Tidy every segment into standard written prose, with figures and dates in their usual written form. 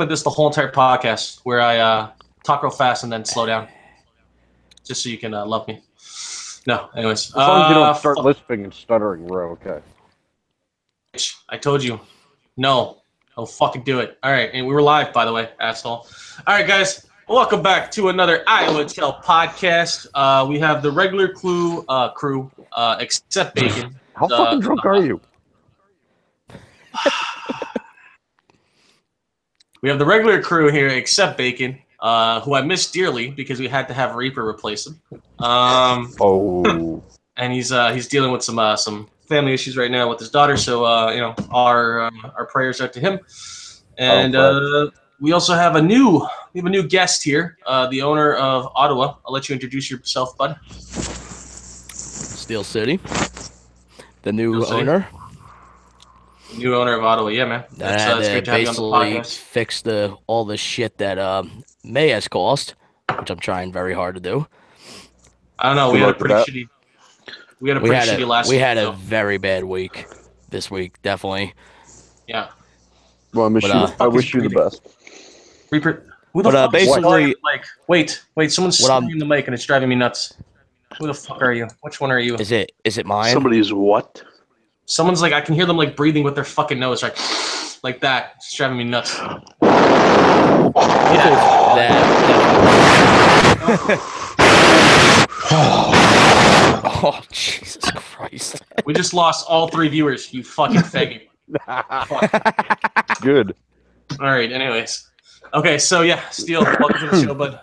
with this the whole entire podcast where I talk real fast and then slow down, just so you can love me. No, anyways. As long as you don't start lisping and stuttering, we're okay. I told you. No. I'll fucking do it. All right, and we were live, by the way, asshole. All right, guys. Welcome back to another Iowa Tale podcast. We have the regular crew, except Bacon. How fucking drunk are you? We have the regular crew here, except Bacon, who I miss dearly because we had to have Reaper replace him. And he's dealing with some family issues right now with his daughter. So our prayers out to him. And we also have a new guest here, the owner of Ottawa. I'll let you introduce yourself, bud. Steel City, the new owner. New owner of Ottawa, yeah, man. That's great to have you on the podcast. Fix all the shit that May has cost, which I'm trying very hard to do. I don't know. We had a pretty shitty last week. We had a very bad week this week, definitely. Yeah. Well, I wish you the best. Reaper, who the fuck basically, wait, someone's screaming the mic and it's driving me nuts. Who the fuck are you? Which one are you? Is it mine? Somebody's what? Someone's I can hear them breathing with their fucking nose, like that. It's driving me nuts. Oh, Jesus Christ. We just lost all 3 viewers, you fucking faggot. Good. All right, anyways. Okay, so yeah, Steele, welcome to the show, bud.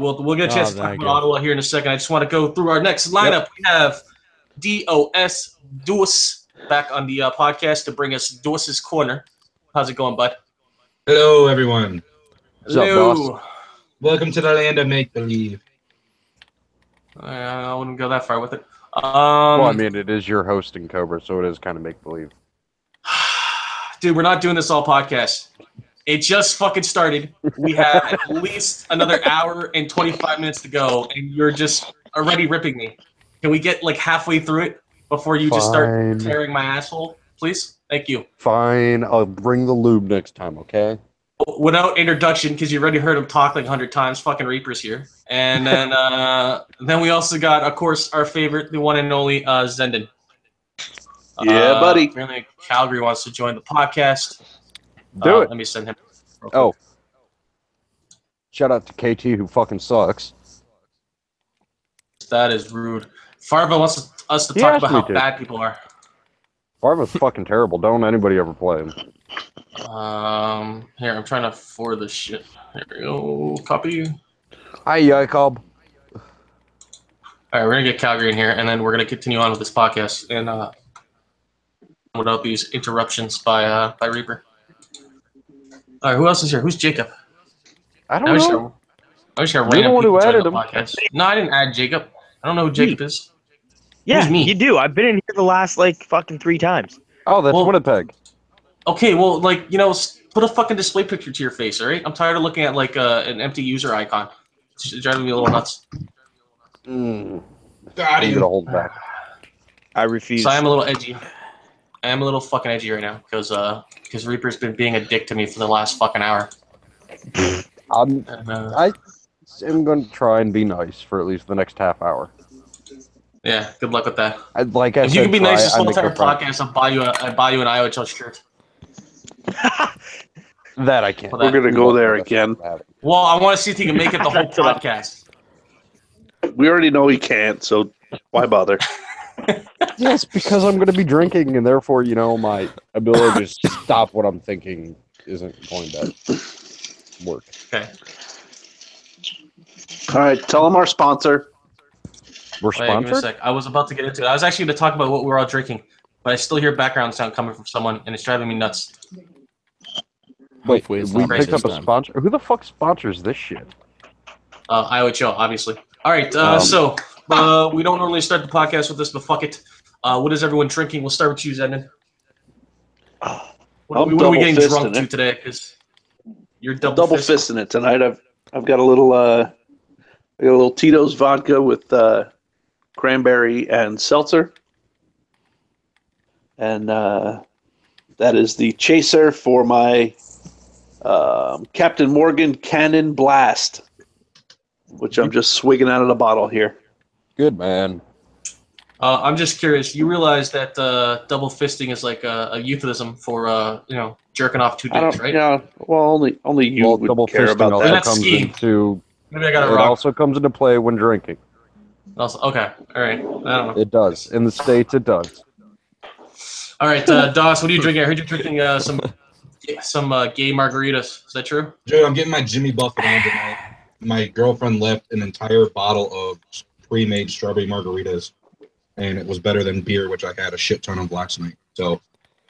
We'll get a chance to talk about Ottawa here in a second. I just want to go through our next lineup. Yep. We have Dos back on the podcast to bring us Dos's Corner. How's it going, bud? Hello, everyone. Hello. Welcome to the land of make-believe. I wouldn't go that far with it. Well, I mean, it is your hosting, Cobra, so it is kind of make-believe. Dude, we're not doing this all podcast. It just fucking started. We have at least another hour and 25 minutes to go, and you're just already ripping me. Can we get halfway through it before you just start tearing my asshole, please? Thank you. Fine, I'll bring the lube next time, okay? Without introduction, because you already heard him talk 100 times. Fucking Reaper's here, and then we also got, of course, our favorite, the one and only Zendon. Yeah, buddy. Apparently, Calgary wants to join the podcast. Do it. Let me send him. Oh. Shout out to KT, who fucking sucks. That is rude. Farva wants us to talk about how bad people are. Farva's fucking terrible. Don't anybody ever play him. Here, I'm trying to forward this shit. Here we go. Copy. Hi, Jacob. All right, we're going to get Calgary in here, and then we're going to continue on with this podcast. And without these interruptions by Reaper. All right, who else is here? Who's Jacob? I don't know. I just got You're the one who added him. Podcast. No, I didn't add Jacob. I don't know who Jacob is. Yeah, Who's me? You do. I've been in here the last fucking 3 times. Oh, that's Winnipeg. Okay, well, put a fucking display picture to your face, all right? I'm tired of looking at an empty user icon. It's driving me a little nuts. Got I'm gonna hold back. I refuse. So I am a little edgy. I am a little fucking edgy right now because Reaper's been being a dick to me for the last fucking hour. I am going to try and be nice for at least the next half hour. Yeah, good luck with that. If you can be nice this whole entire podcast, I'll buy you an Iowa Tale shirt. That I can't. We're going to go there again. Well, I want to see if he can make it the whole podcast. We already know he can't, so why bother? Yes, because I'm going to be drinking, and therefore, my ability to stop what I'm thinking isn't going to work. Okay. All right, tell them our sponsor. We're sponsored? Give me a sec. I was about to get into it. I was actually going to talk about what we're all drinking, but I still hear background sound coming from someone, and it's driving me nuts. Wait, we picked up a sponsor? Who the fuck sponsors this shit? Iowa Tale, obviously. All right, so we don't normally start the podcast with this, but fuck it. What is everyone drinking? We'll start with you, Zendon. What are we getting drunk to today? Because you're double fisting it tonight. I've got a little Tito's vodka with cranberry and seltzer, and that is the chaser for my Captain Morgan Cannon Blast, which I'm just swigging out of the bottle here. Good man. I'm just curious. You realize that double fisting is like a euphemism for jerking off two I dicks, don't. right? Yeah. Well, only you Well, would double care fisting about also that. That's comes skiing. into Maybe I got it it wrong. also comes into play when drinking. Also, okay, all right. I don't know. It does. In the States, it does. All right, Doss, what are you drinking? I heard you're drinking some gay margaritas. Is that true? Joe, I'm getting my Jimmy Buffett on tonight. My girlfriend left an entire bottle of pre-made strawberry margaritas, and it was better than beer, which I had a shit ton of last night. So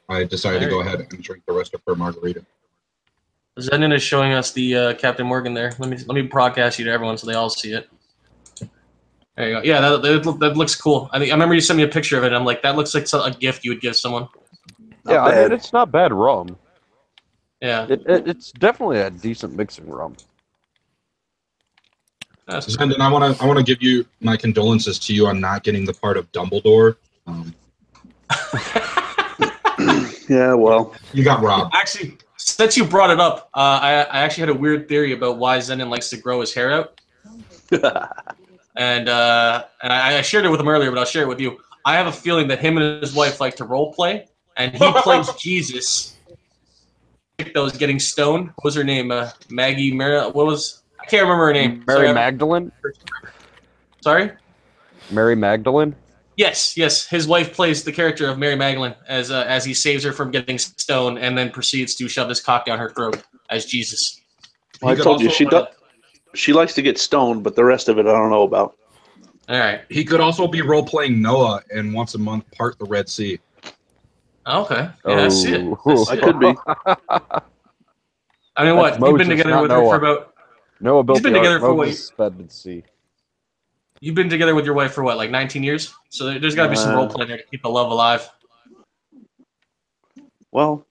I decided to go ahead and drink the rest of her margarita. Zenon is showing us the Captain Morgan there. Let me broadcast you to everyone so they all see it. There you go. Yeah, that looks cool. I remember you sent me a picture of it. And I'm like, that looks like a gift you would give someone. Yeah, bad. and it's not bad rum. Yeah. It's definitely a decent mixing rum. That's Zendon, I want to give you my condolences to you on not getting the part of Dumbledore. Yeah. Well. You got robbed. Actually, since you brought it up, I actually had a weird theory about why Zenon likes to grow his hair out. And I shared it with him earlier, but I'll share it with you. I have a feeling that him and his wife like to role play, and he plays Jesus. That was getting stoned. What was her name? Maggie Mary. What was? I can't remember her name. Mary Magdalene? Sorry? Mary Magdalene? Yes. His wife plays the character of Mary Magdalene as he saves her from getting stoned and then proceeds to shove his cock down her throat as Jesus. Well, I told you she likes to get stoned, but the rest of it I don't know about. All right. He could also be role-playing Noah and once a month part the Red Sea. Okay. Yeah, I see it. I could be. I mean, what? You've been together with her for about... Noah built He's been the together ark, for what? Moses sped the sea. You've been together with your wife for what, like 19 years? So there's got to be some role play there to keep the love alive. Well,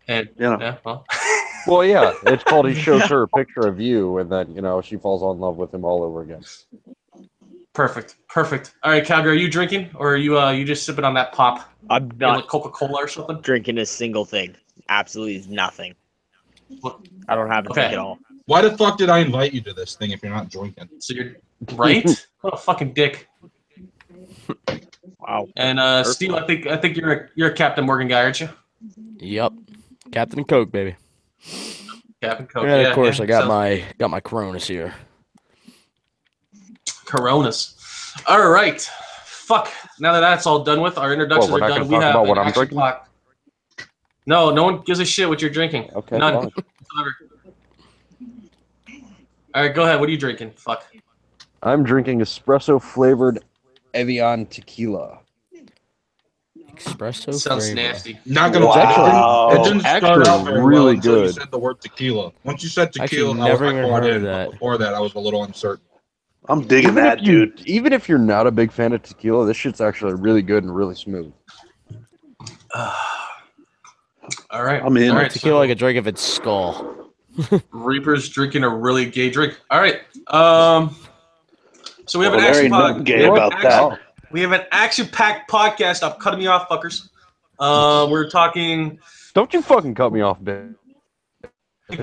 And yeah. Well. Well, yeah, it's called he shows her a picture of you, and then, she falls in love with him all over again. Perfect. All right, Calgary, are you drinking, or are you just sipping on that pop? I'm Like not Coca-Cola or something? drinking a single thing. Absolutely nothing. What? I don't have a Okay. drink at all. Why the fuck did I invite you to this thing if you're not drinking? So you're right? What a fucking dick. Wow. And Steve, I think you're a Captain Morgan guy, aren't you? Yep. Captain Coke, baby. Captain Coke. And of course, I got sounds- my Coronas here. Coronas. All right. Fuck. Now that that's all done with, our introductions Well, we're are not done. gonna We talk have about what an I'm action drinking? clock. No one gives a shit what you're drinking. Okay, None. fine. Whatsoever. All right, go ahead. What are you drinking? Fuck. I'm drinking espresso-flavored Evian tequila. Espresso Sounds flavor. nasty. Not gonna Wow. lie. It It's didn't start actually out very really well until you good. said the word tequila. Once you said tequila, Actually, I never was even bought heard in. of that. But before that, I was a little uncertain. I'm digging that, dude. Even if you're not a big fan of tequila, this shit's actually really good and really smooth. All right. I'm in. All right. Tequila So I could drink if it's Skull. Reaper's drinking a really gay drink. All right. So we have Well, an there action ain't pod. nothing gay about that. We have an action-packed podcast. Stop cutting me off, fuckers. We're talking Don't you fucking cut me off, man.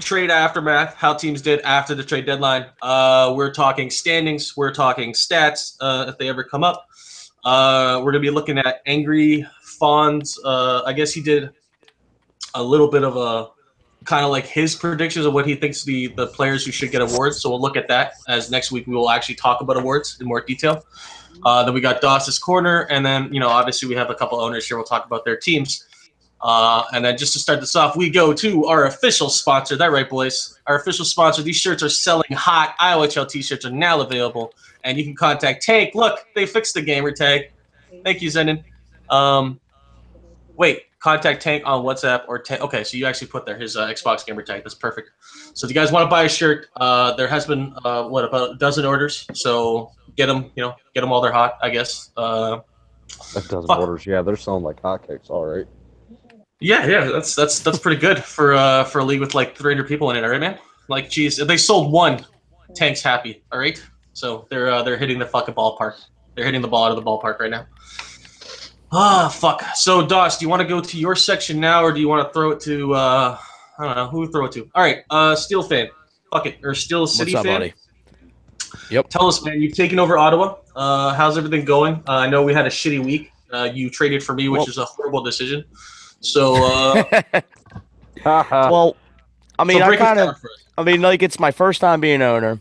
trade aftermath, how teams did after the trade deadline. We're talking standings. We're talking stats if they ever come up. We're going to be looking at Angry Fawn's. I guess he did a little bit of a kind of like his predictions of what he thinks the players who should get awards. So we'll look at that as next week we will actually talk about awards in more detail. Then we got Doss's Corner, and then, obviously we have a couple owners here. We'll talk about their teams. And then just to start this off, we go to our official sponsor. That right, boys? Our official sponsor. These shirts are selling hot. IOHL t-shirts are now available, and you can contact Tank. Look, they fixed the gamer tag. Thank you, Zenon. Wait, contact Tank on WhatsApp or Tank. Okay, so you actually put there his Xbox gamer tag. That's perfect. So if you guys want to buy a shirt, there has been about a dozen orders. So get them, get them while they're hot, I guess. A dozen orders, yeah, they're selling like hotcakes, all right. Yeah, that's pretty good for a league with like 300 people in it, all right, man? Like, geez, if they sold one, Tank's happy, all right? So they're hitting the fucking ballpark. They're hitting the ball out of the ballpark right now. Fuck. So, Doss, do you want to go to your section now, or do you want to throw it to, I I don't know who we throw it to. All right, Steel fan, fuck it, or Steel City What's up, fan. buddy? Yep. Tell us, man. You've taken over Ottawa. How's everything going? I know we had a shitty week. You traded for me, which is a horrible decision. So, Well, I mean, so I break it kind down of, for us. I mean, like it's my first time being owner,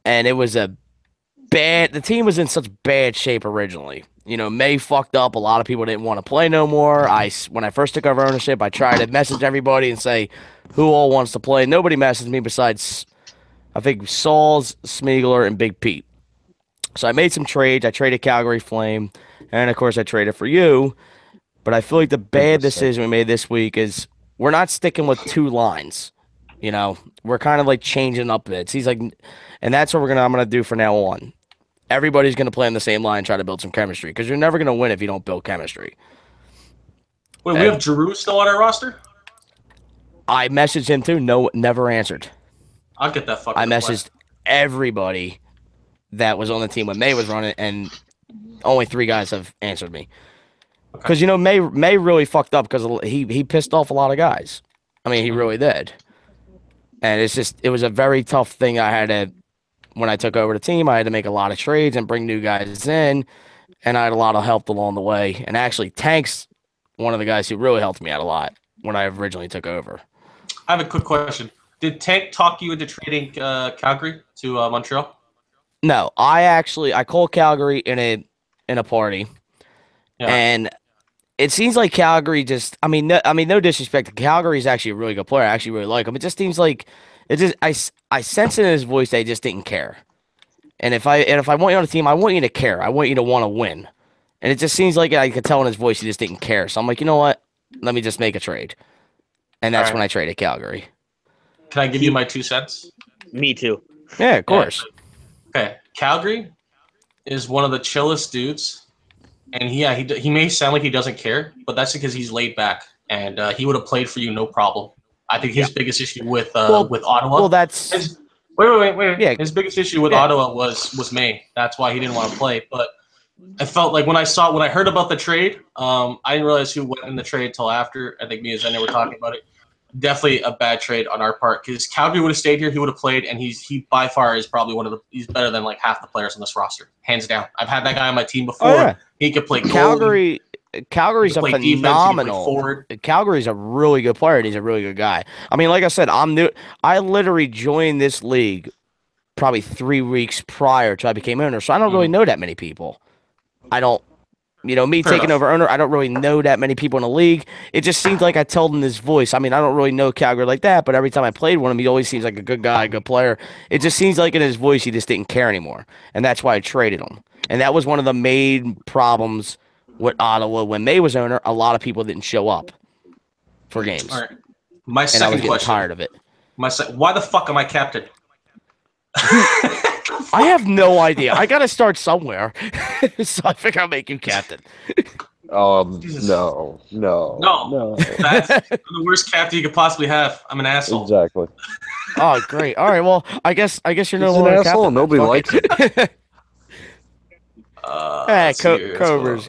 and it was a bad. The team was in such bad shape originally. You know, May fucked up. A lot of people didn't want to play no more. When I first took over ownership, I tried to message everybody and say who all wants to play. Nobody messaged me besides, I think, Sauls, Smeagler, and Big Pete. So I made some trades. I traded Calgary Flame, and of course I traded for you. But I feel like the bad decision we made this week is we're not sticking with two lines. You know, we're kind of like changing up bits. He's like, and that's what I'm gonna do from now on. Everybody's gonna play on the same line, try to build some chemistry because you're never gonna win if you don't build chemistry. Wait, we have Giroux still on our roster? I messaged him too. No, never answered. I'll get that fucker. I messaged everybody that was on the team when May was running, and only 3 guys have answered me. Because you know May really fucked up because he pissed off a lot of guys. I mean, he really did. And it was a very tough thing. When I took over the team, I had to make a lot of trades and bring new guys in, and I had a lot of help along the way. And actually, Tank's one of the guys who really helped me out a lot when I originally took over. I have a quick question. Did Tank talk you into trading Calgary to Montreal? No, I called Calgary in a party, and it seems like Calgary just. I mean, no disrespect. Calgary is actually a really good player. I actually really like him. It just seems like I sense in his voice that he just didn't care. And if I want you on the team, I want you to care. I want you to want to win. And it just seems like I could tell in his voice he just didn't care. So I'm like, you know what? Let me just make a trade. And that's when I traded Calgary. Can I give you my 2 cents? Me too. Yeah, of course. Okay, Calgary is one of the chillest dudes, and he may sound like he doesn't care, but that's because he's laid back, and he would have played for you no problem. I think his biggest issue with Ottawa. Well, that's wait. Yeah. His biggest issue with Ottawa was May. That's why he didn't want to play. But I felt like when I heard about the trade, I didn't realize who went in the trade until after. I think me and Zena were talking about it. Definitely a bad trade on our part because Calgary would have stayed here. He would have played, and he by far is probably he's better than like half the players on this roster, hands down. I've had that guy on my team before. Oh, yeah. He could play goalie. Calgary's a phenomenal. Calgary's a really good player, and he's a really good guy. I mean, like I said, I'm new. I literally joined this league probably 3 weeks prior to I became owner, so I don't really know that many people. I don't. You know, me taking over owner, I don't really know that many people in the league. It just seems like I told him his voice. I mean, I don't really know Calgary like that, but every time I played with him, he always seems like a good guy, a good player. It just seems like in his voice, he just didn't care anymore. And that's why I traded him. And that was one of the main problems with Ottawa. When May was owner, a lot of people didn't show up for games. All right. My and second I was getting question. tired of it. Why the fuck am I captain? I have no idea. I got to start somewhere. So I think I'll make you captain. No. That's the worst captain you could possibly have. I'm an asshole. Exactly. Oh, great. All right. Well, I guess you're no He's longer an captain. asshole. Nobody likes it.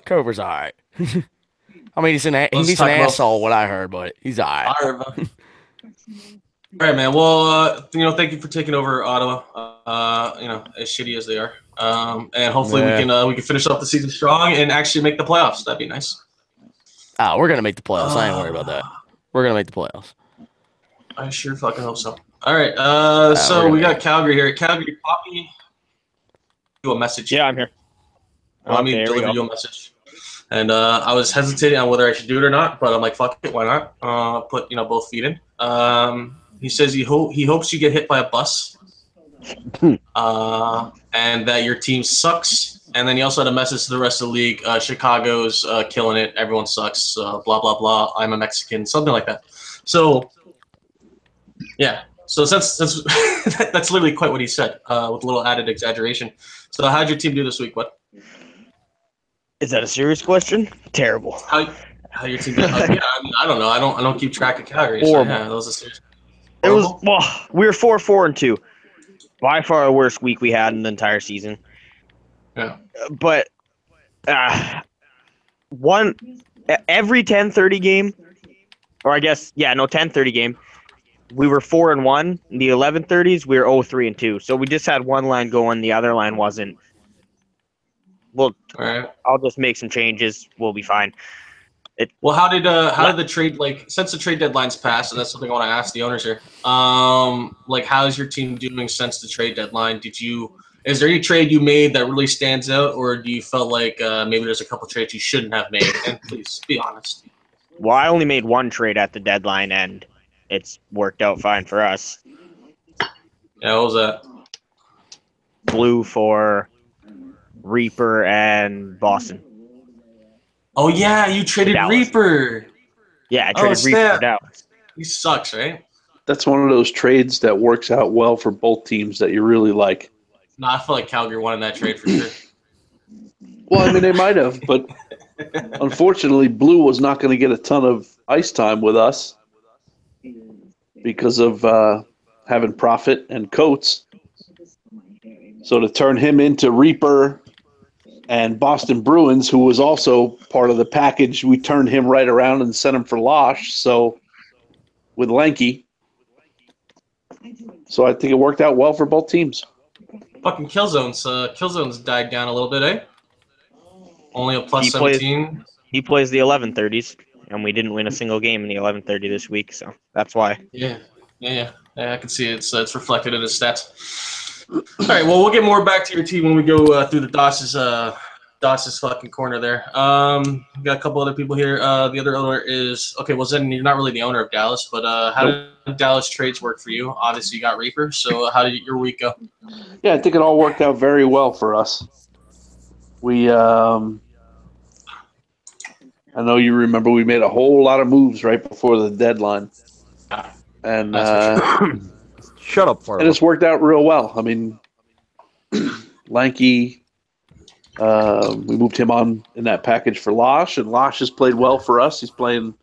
Cover's all right. I mean, he's an asshole. What I heard, but he's all right. All right, man. Well, thank you for taking over Ottawa. As shitty as they are, and hopefully we can finish up the season strong and actually make the playoffs. That'd be nice. Oh, we're gonna make the playoffs. I ain't worried about that. We're gonna make the playoffs. I sure fucking hope so. All right. So we got Calgary here. Calgary, Poppy, you a message? Yeah, I'm here. Let me deliver you a message. And I was hesitating on whether I should do it or not, but I'm like, fuck it, why not? Put both feet in. He says he hopes you get hit by a bus, and that your team sucks. And then he also had a message to the rest of the league: Chicago's killing it, everyone sucks, blah blah blah. I'm a Mexican, something like that. So, yeah. So that's that's literally quite what he said, with a little added exaggeration. So how'd your team do this week? What? Is that a serious question? Terrible. How your team did? I don't know. I don't keep track of Calgary. So yeah, that was a serious. It was we were 4-4-2. By far the worst week we had in the entire season. Yeah. But every 10-30 game, or I guess 10-30 game, we were 4-1. In the 11:30s, we were 0-3-2. So we just had one line going, the other line wasn't. Well, All right. I'll just make some changes. We'll be fine. Well, how did the trade, like, since the trade deadline's passed, and that's something I want to ask the owners here. Like, how's your team doing since the trade deadline? Is there any trade you made that really stands out, or do you felt like maybe there's a couple trades you shouldn't have made? And please be honest. Well, I only made one trade at the deadline, and it's worked out fine for us. Yeah, what was that? Blue for Reaper and Boston. Oh yeah, you traded Dallas. Reaper. Yeah, I traded Reaper snap. for Dallas. He sucks, right? That's one of those trades that works out well for both teams that you really like. No, I feel like Calgary won in that trade for sure. Well, I mean, they might have, but unfortunately, Blue was not going to get a ton of ice time with us because of having Profit and Coates. So to turn him into Reaper and Boston Bruins, who was also part of the package, we turned him right around and sent him for Losh. So with Lanky. So I think it worked out well for both teams. Fucking Killzone's died down a little bit, eh? Only a plus He plays- 17. He plays the 11:30s, and we didn't win a single game in the 11:30 this week, so that's why. Yeah, I can see it. It's reflected in his stats. All right, well, we'll get more back to your team when we go through the Doss's fucking corner there. We got a couple other people here. The other owner is okay. Well, Zen, you're not really the owner of Dallas, but how did Dallas trades work for you? Obviously, you got Reaper. So how did your week go? Yeah, I think it all worked out very well for us. We, I know you remember we made a whole lot of moves right before the deadline, and Shut up, Farley. and it's worked out real well. I mean, Lanky, we moved him on in that package for Losh, and Losh has played well for us. He's playing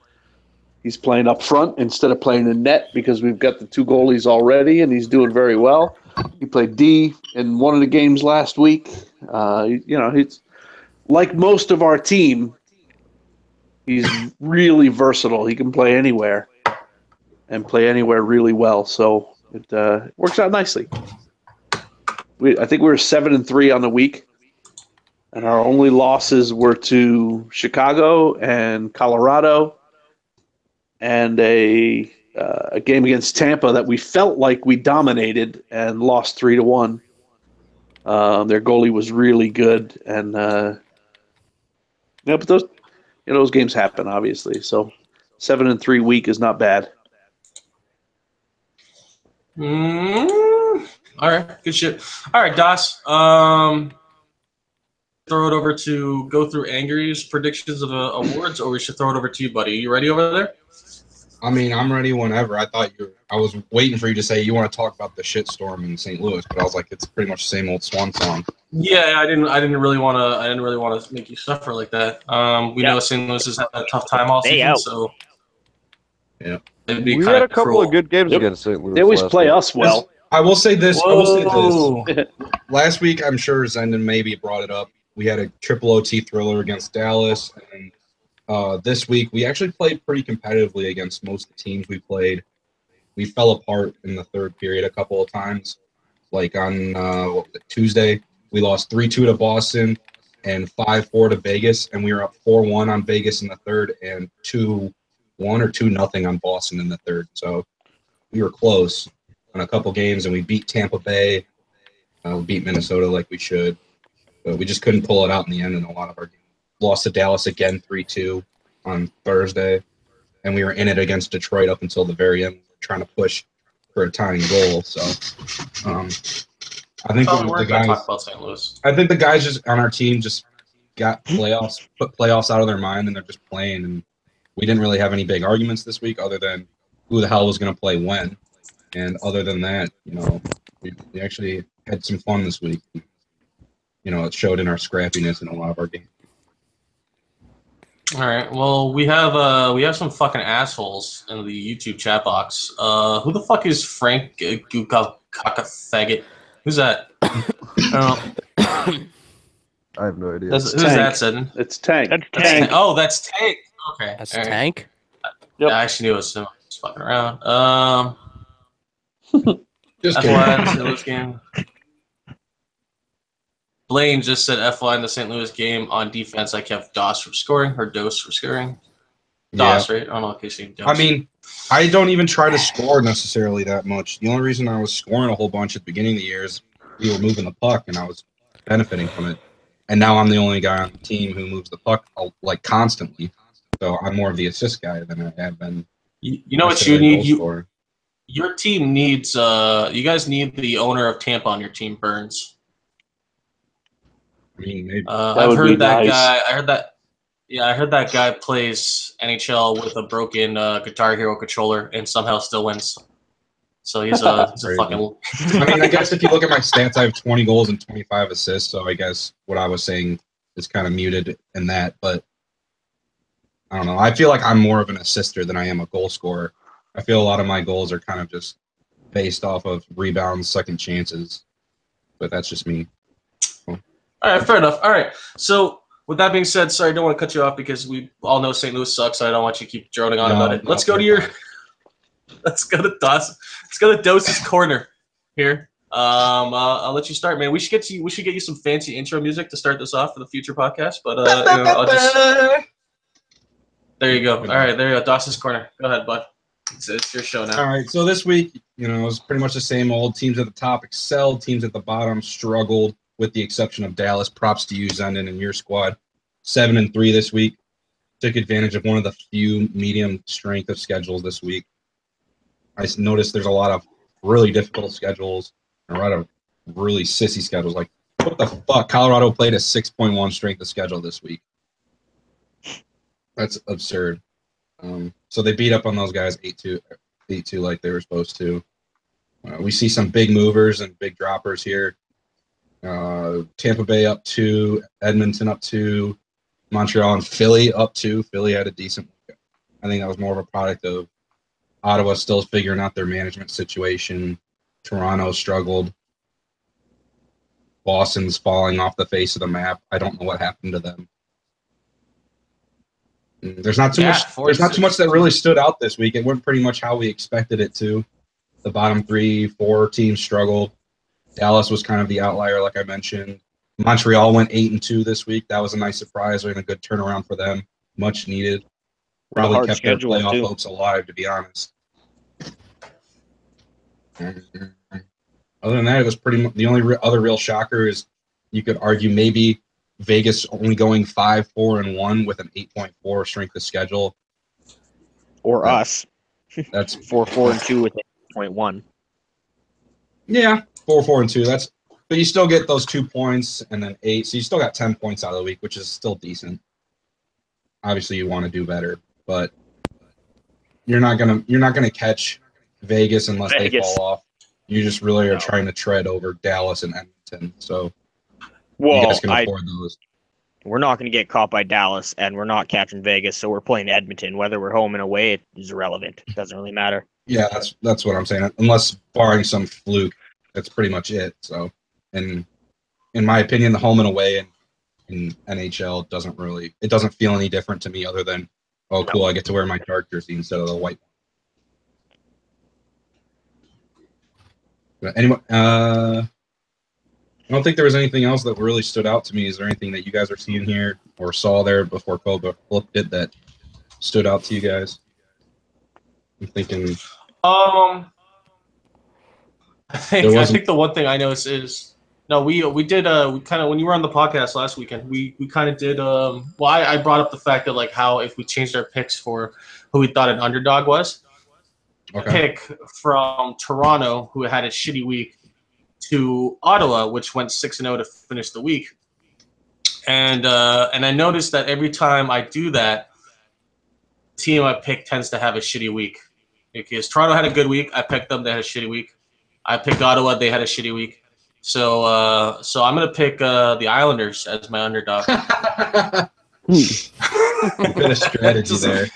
up front instead of playing in net because we've got the two goalies already, and he's doing very well. He played D in one of the games last week. He's like most of our team. He's really versatile. He can play anywhere and play anywhere really well. So it works out nicely. I think we were 7-3 on the week, and our only losses were to Chicago and Colorado, and a game against Tampa that we felt like we dominated and lost 3-1. Their goalie was really good, and but those games happen, obviously. So 7-3 week is not bad. All right, good shit. All right, Doss. Throw it over to go through Angry's predictions of awards, or we should throw it over to you, buddy. You ready over there? I mean, I'm ready whenever. I was waiting for you to say you want to talk about the shitstorm in St. Louis, but I was like, it's pretty much the same old swan song. Yeah, I didn't really want to make you suffer like that. We know St. Louis has had a tough time all season, so yeah, it'd be We kind had a of couple cruel. of good games Yep. against St. Louis. They always last play week. us well. I will say this. Whoa. Last week, I'm sure Zenden maybe brought it up. We had a triple OT thriller against Dallas, and this week we actually played pretty competitively against most of the teams we played. We fell apart in the third period a couple of times. Like on Tuesday, we lost 3-2 to Boston and 5-4 to Vegas, and we were up 4-1 on Vegas in the third and 2-1 or 2-0 on Boston in the third. So we were close on a couple games, and we beat Tampa Bay. We beat Minnesota like we should, but we just couldn't pull it out in the end in a lot of our games. Lost to Dallas again 3-2 on Thursday, and we were in it against Detroit up until the very end, trying to push for a tying goal. So I think the guys talk about St. Louis. I think the guys just on our team just put playoffs out of their mind, and they're just playing. And we didn't really have any big arguments this week, other than who the hell was going to play when. And other than that, we actually had some fun this week. It showed in our scrappiness in a lot of our games. All right. Well, we have some fucking assholes in the YouTube chat box. Who the fuck is Frank Faggot? Who's that? I have no idea. Who's that, Sydney? It's Tank. That's Tank. Oh, that's Tank. Okay. That's all right. Tank. Yep. Yeah, I actually knew it was fucking around. Just FYI, the kidding. St. Louis game. Blaine just said FYI in the St. Louis game on defense. I kept Doss from scoring or Dose from scoring. Doss, right? I don't know if he's saying Dose. I mean, I don't even try to score necessarily that much. The only reason I was scoring a whole bunch at the beginning of the year is we were moving the puck, and I was benefiting from it. And now I'm the only guy on the team who moves the puck like constantly. So I'm more of the assist guy than I have been. You know what you need? Your team needs. You guys need the owner of Tampa on your team, Burns. I mean, maybe. I've heard that guy. I heard that. Yeah, I heard that guy plays NHL with a broken Guitar Hero controller and somehow still wins. So he's a fucking. I mean, I guess if you look at my stats, I have 20 goals and 25 assists. So I guess what I was saying is kind of muted in that. But I don't know. I feel like I'm more of an assister than I am a goal scorer. I feel a lot of my goals are kind of just based off of rebounds, second chances. But that's just me. All right, fair enough. All right, so with that being said, sorry, I don't want to cut you off because we all know St. Louis sucks. So I don't want you to keep droning on about it. Let's go to Doss. Let's go to Dose's corner here. I'll let you start, man. We should get you some fancy intro music to start this off for the future podcast. But I'll just. There you go. All right, there you go. Doss's corner. Go ahead, bud. It's your show now. All right, so this week, it was pretty much the same old. Teams at the top excelled. Teams at the bottom struggled, with the exception of Dallas. Props to you, Zenden, and your squad. 7-3 this week. Took advantage of one of the few medium strength of schedules this week. I noticed there's a lot of really difficult schedules and a lot of really sissy schedules. Like, what the fuck? Colorado played a 6.1 strength of schedule this week. That's absurd. So they beat up on those guys 8-2 like they were supposed to. We see some big movers and big droppers here. Tampa Bay up 2, Edmonton up 2, Montreal and Philly up 2. Philly had a decent week. I think that was more of a product of Ottawa still figuring out their management situation. Toronto struggled. Boston's falling off the face of the map. I don't know what happened to them. There's not too much. There's not too much that really stood out this week. It went pretty much how we expected it to. The bottom 3-4 teams struggled. Dallas was kind of the outlier, like I mentioned. Montreal went 8-2 this week. That was a nice surprise and a good turnaround for them. Much needed. Probably kept their playoff hopes alive, to be honest. Other than that, it was pretty much the only other real shocker is you could argue maybe Vegas only going 5-4-1 with an 8.4 strength of schedule. Or us. That's 4-4-2 with 8.1. Yeah, 4-4-2. But you still get those 2 points and then 8, so you still got 10 points out of the week, which is still decent. Obviously, you want to do better, but you're not gonna catch Vegas unless they fall off. You just really are trying to tread over Dallas and Edmonton, so you guys can afford those. We're not going to get caught by Dallas, and we're not catching Vegas, so we're playing Edmonton. Whether we're home and away, it is irrelevant. It doesn't really matter. Yeah, that's what I'm saying. Unless barring some fluke, that's pretty much it. So, and in my opinion, the home and away in NHL doesn't feel any different to me other than, oh, cool, I get to wear my dark jersey instead of the white one. But anyway, I don't think there was anything else that really stood out to me. Is there anything that you guys are seeing here or saw there before Koba flipped it that stood out to you guys? I'm thinking. I think the one thing I noticed is we did we kind of when you were on the podcast last weekend we kind of did I brought up the fact that like how if we changed our picks for who we thought an underdog was. Pick from Toronto, who had a shitty week, to Ottawa, which went 6-0 to finish the week. And I noticed that every time I do that, the team I pick tends to have a shitty week. Because Toronto had a good week, I picked them, they had a shitty week. I picked Ottawa, they had a shitty week. So I'm gonna pick the Islanders as my underdog. Bit of strategy there.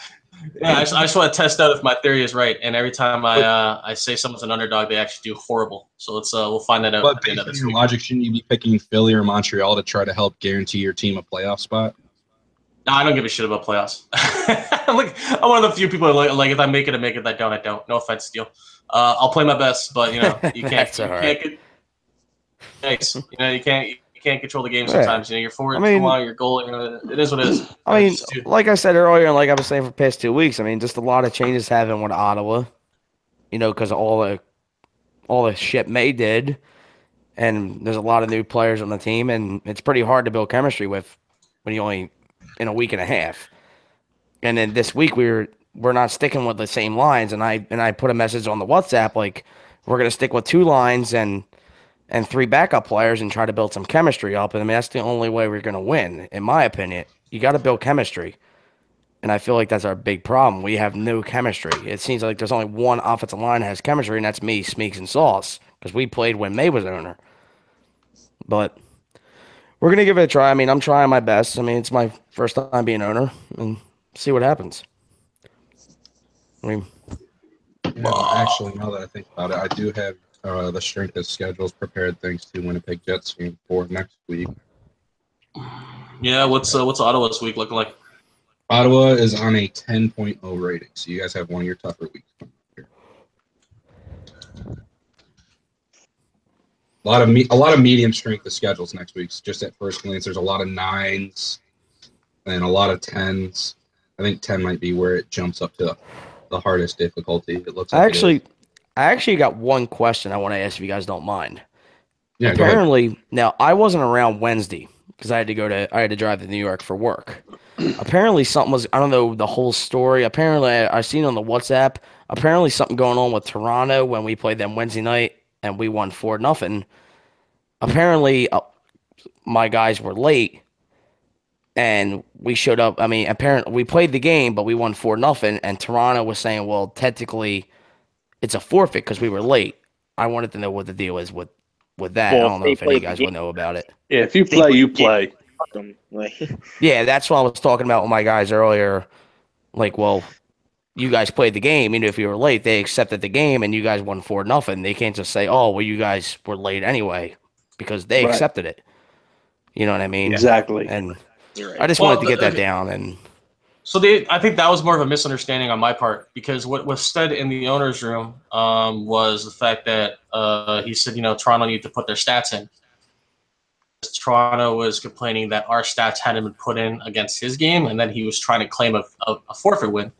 Yeah, I just want to test out if my theory is right. And every time I say someone's an underdog, they actually do horrible. So we'll find that out. But based on your logic, shouldn't you be picking Philly or Montreal to try to help guarantee your team a playoff spot? No, I don't give a shit about playoffs. I'm one of the few people that like if I make it, I make it. If I don't, I don't. No offense, Steele. I'll play my best, but you know, you can't. That's all right. You can't control the game sometimes. You know, you're forward, your goal. You know, it is what it is. I mean, like I said earlier, and like I was saying for the past 2 weeks, I mean, just a lot of changes happened with Ottawa. You know, because of all the shit May did, and there's a lot of new players on the team, and it's pretty hard to build chemistry with when you only in a week and a half. And then this week we're not sticking with the same lines, and I put a message on the WhatsApp like we're gonna stick with 2 lines and 3 backup players and try to build some chemistry up. And I mean that's the only way we're gonna win, in my opinion. You got to build chemistry, and I feel like that's our big problem. We have no chemistry. It seems like there's only one offensive line that has chemistry, and that's me, Smeeks, and Sauce, because we played when May was owner. But we're going to give it a try. I mean, I'm trying my best. I mean, it's my first time being owner, and see what happens. I mean, actually, now that I think about it, I do have the strength of schedules prepared thanks to Winnipeg Jets game for next week. Yeah, what's Ottawa's week looking like? Ottawa is on a 10.0 rating, so you guys have one of your tougher weeks. A lot of medium strength of schedules next week. Just at first glance, there's a lot of 9s and a lot of 10s. I think 10 might be where it jumps up to the hardest difficulty. It looks. Like I actually got one question I want to ask if you guys don't mind. Yeah, apparently, now I wasn't around Wednesday because I had to drive to New York for work. Apparently, something was, I don't know the whole story. Apparently, I seen on the WhatsApp. Apparently, something going on with Toronto when we played them Wednesday night and we won 4-0. Apparently, my guys were late, and we showed up. I mean, apparently, we played the game, but we won 4-0. And Toronto was saying, well, technically, it's a forfeit because we were late. I wanted to know what the deal is with that. Well, I don't know if any of you guys would know about it. Yeah, if you play, you play. Yeah, that's what I was talking about with my guys earlier. Like, well, you guys played the game. Even if you were late, they accepted the game, and you guys won 4-0. They can't just say, oh, well, you guys were late anyway, because they accepted it. You know what I mean? Exactly. And Right. I just wanted to get that down. And So I think that was more of a misunderstanding on my part, because what was said in the owner's room was the fact that he said, you know, Toronto needed to put their stats in. Toronto was complaining that our stats hadn't been put in against his game, and then he was trying to claim a forfeit win.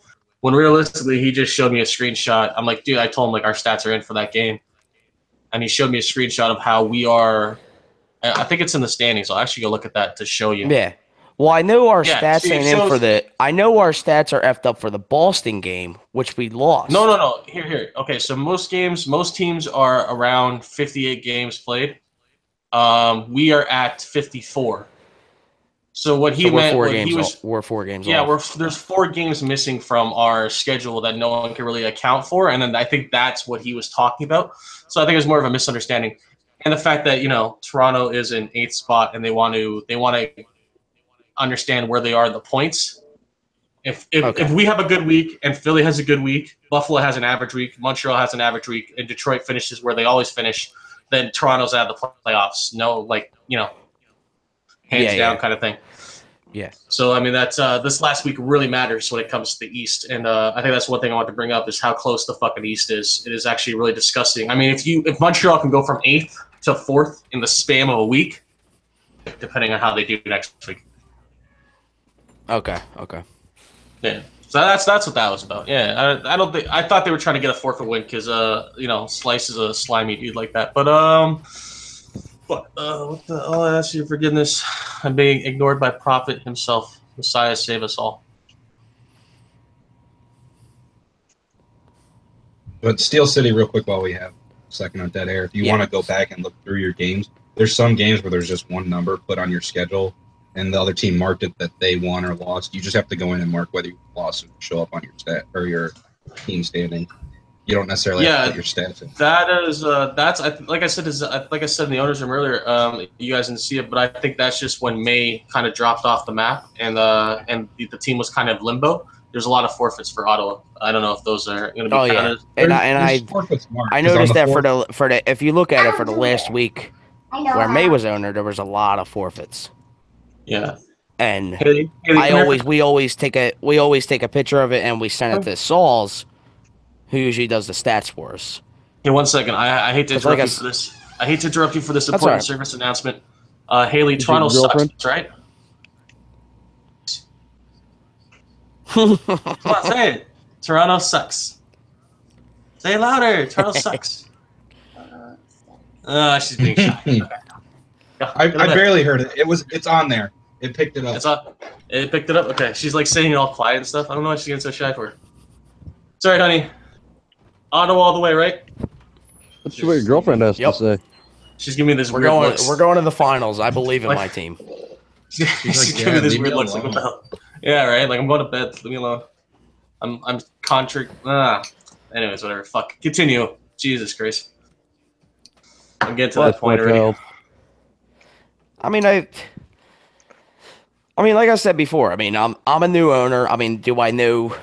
When realistically, he just showed me a screenshot. I'm like, dude, I told him like our stats are in for that game, and he showed me a screenshot of how we are. I think it's in the standings. I'll actually go look at that to show you. yeah. Well, I know our Yeah, stats see, it ain't in shows- for the. I know our stats are effed up for the Boston game, which we lost. No. Here. Okay, so most teams are around 58 games played. We are at 54. So what he So we're meant, 4 what games. he was, We're 4 games. yeah, off. there's 4 games missing from our schedule that no one can really account for, and then I think that's what he was talking about. So I think it was more of a misunderstanding, and the fact that, you know, Toronto is in 8th spot and they want to understand where they are in the points. If we have a good week and Philly has a good week, Buffalo has an average week, Montreal has an average week, and Detroit finishes where they always finish, then Toronto's out of the playoffs. No, like, you know, hands down kind of thing. Yeah. So, I mean, that's this last week really matters when it comes to the East. And I think that's one thing I want to bring up is how close the fucking East is. It is actually really disgusting. I mean, if Montreal can go from 8th to 4th in the span of a week, depending on how they do next week. Okay. Yeah. So that's what that was about. Yeah. I thought they were trying to get a forfeit win because you know, Slice is a slimy dude like that. But I ask your forgiveness. I'm being ignored by Prophet himself. Messiah, save us all. But Steel City, real quick, while we have a second on dead air, if you want to go back and look through your games, there's some games where there's just one number put on your schedule, and the other team marked it that they won or lost. You just have to go in and mark whether you lost and show up on your stat or your team standing. You don't necessarily have to put your stats in. That is like I said in the owners room earlier. You guys didn't see it, but I think that's just when May kind of dropped off the map and the team was kind of limbo. There's a lot of forfeits for Ottawa. I don't know if those are going to be counted. I noticed that for the if you look at it for the last week where May was owner, there was a lot of forfeits. Yeah. And Haley, come here. we always take a picture of it and we send it to Sauls, who usually does the stats for us. Hey, 1 second. I hate to It's interrupt like you for this. I hate to interrupt you for this important all right. service announcement. Haley, Is Toronto your sucks, girlfriend? right? Come on, say it. Toronto sucks. Say it louder. Toronto sucks. She's being shy. Okay. Yeah, I go ahead. barely heard it. It's on there. It picked it up. It's on. It picked it up. Okay, she's like saying it all quiet and stuff. I don't know why she's getting so shy for. Sorry, honey. Auto all the way, right? Let's see what your girlfriend has Yep. to say. She's giving me this We're weird going. looks. We're going to the finals. I believe in Like- my team. She's like, giving me yeah, this leave me weird looks like, what the alone. hell? Yeah, right. Like I'm going to bed. Leave me alone. I'm contra. Anyways, whatever. Fuck. Continue. Jesus Christ. I'm getting to that That's my point already. child. I mean, like I said before. I mean, I'm a new owner. I mean, do I know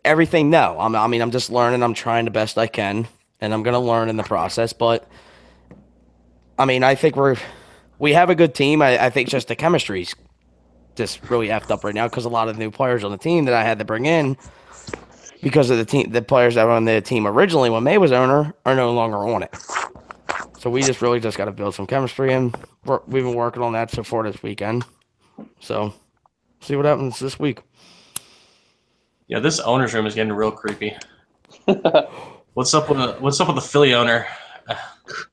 everything? No. I'm just learning. I'm trying the best I can, and I'm gonna learn in the process. But I mean, I think we have a good team. I think just the chemistry's just really effed up right now because a lot of the new players on the team that I had to bring in because of the players that were on the team originally when May was owner are no longer on it. So we just got to build some chemistry, and we've been working on that so far this weekend. So see what happens this week. Yeah, this owner's room is getting real creepy. What's up with the Philly owner?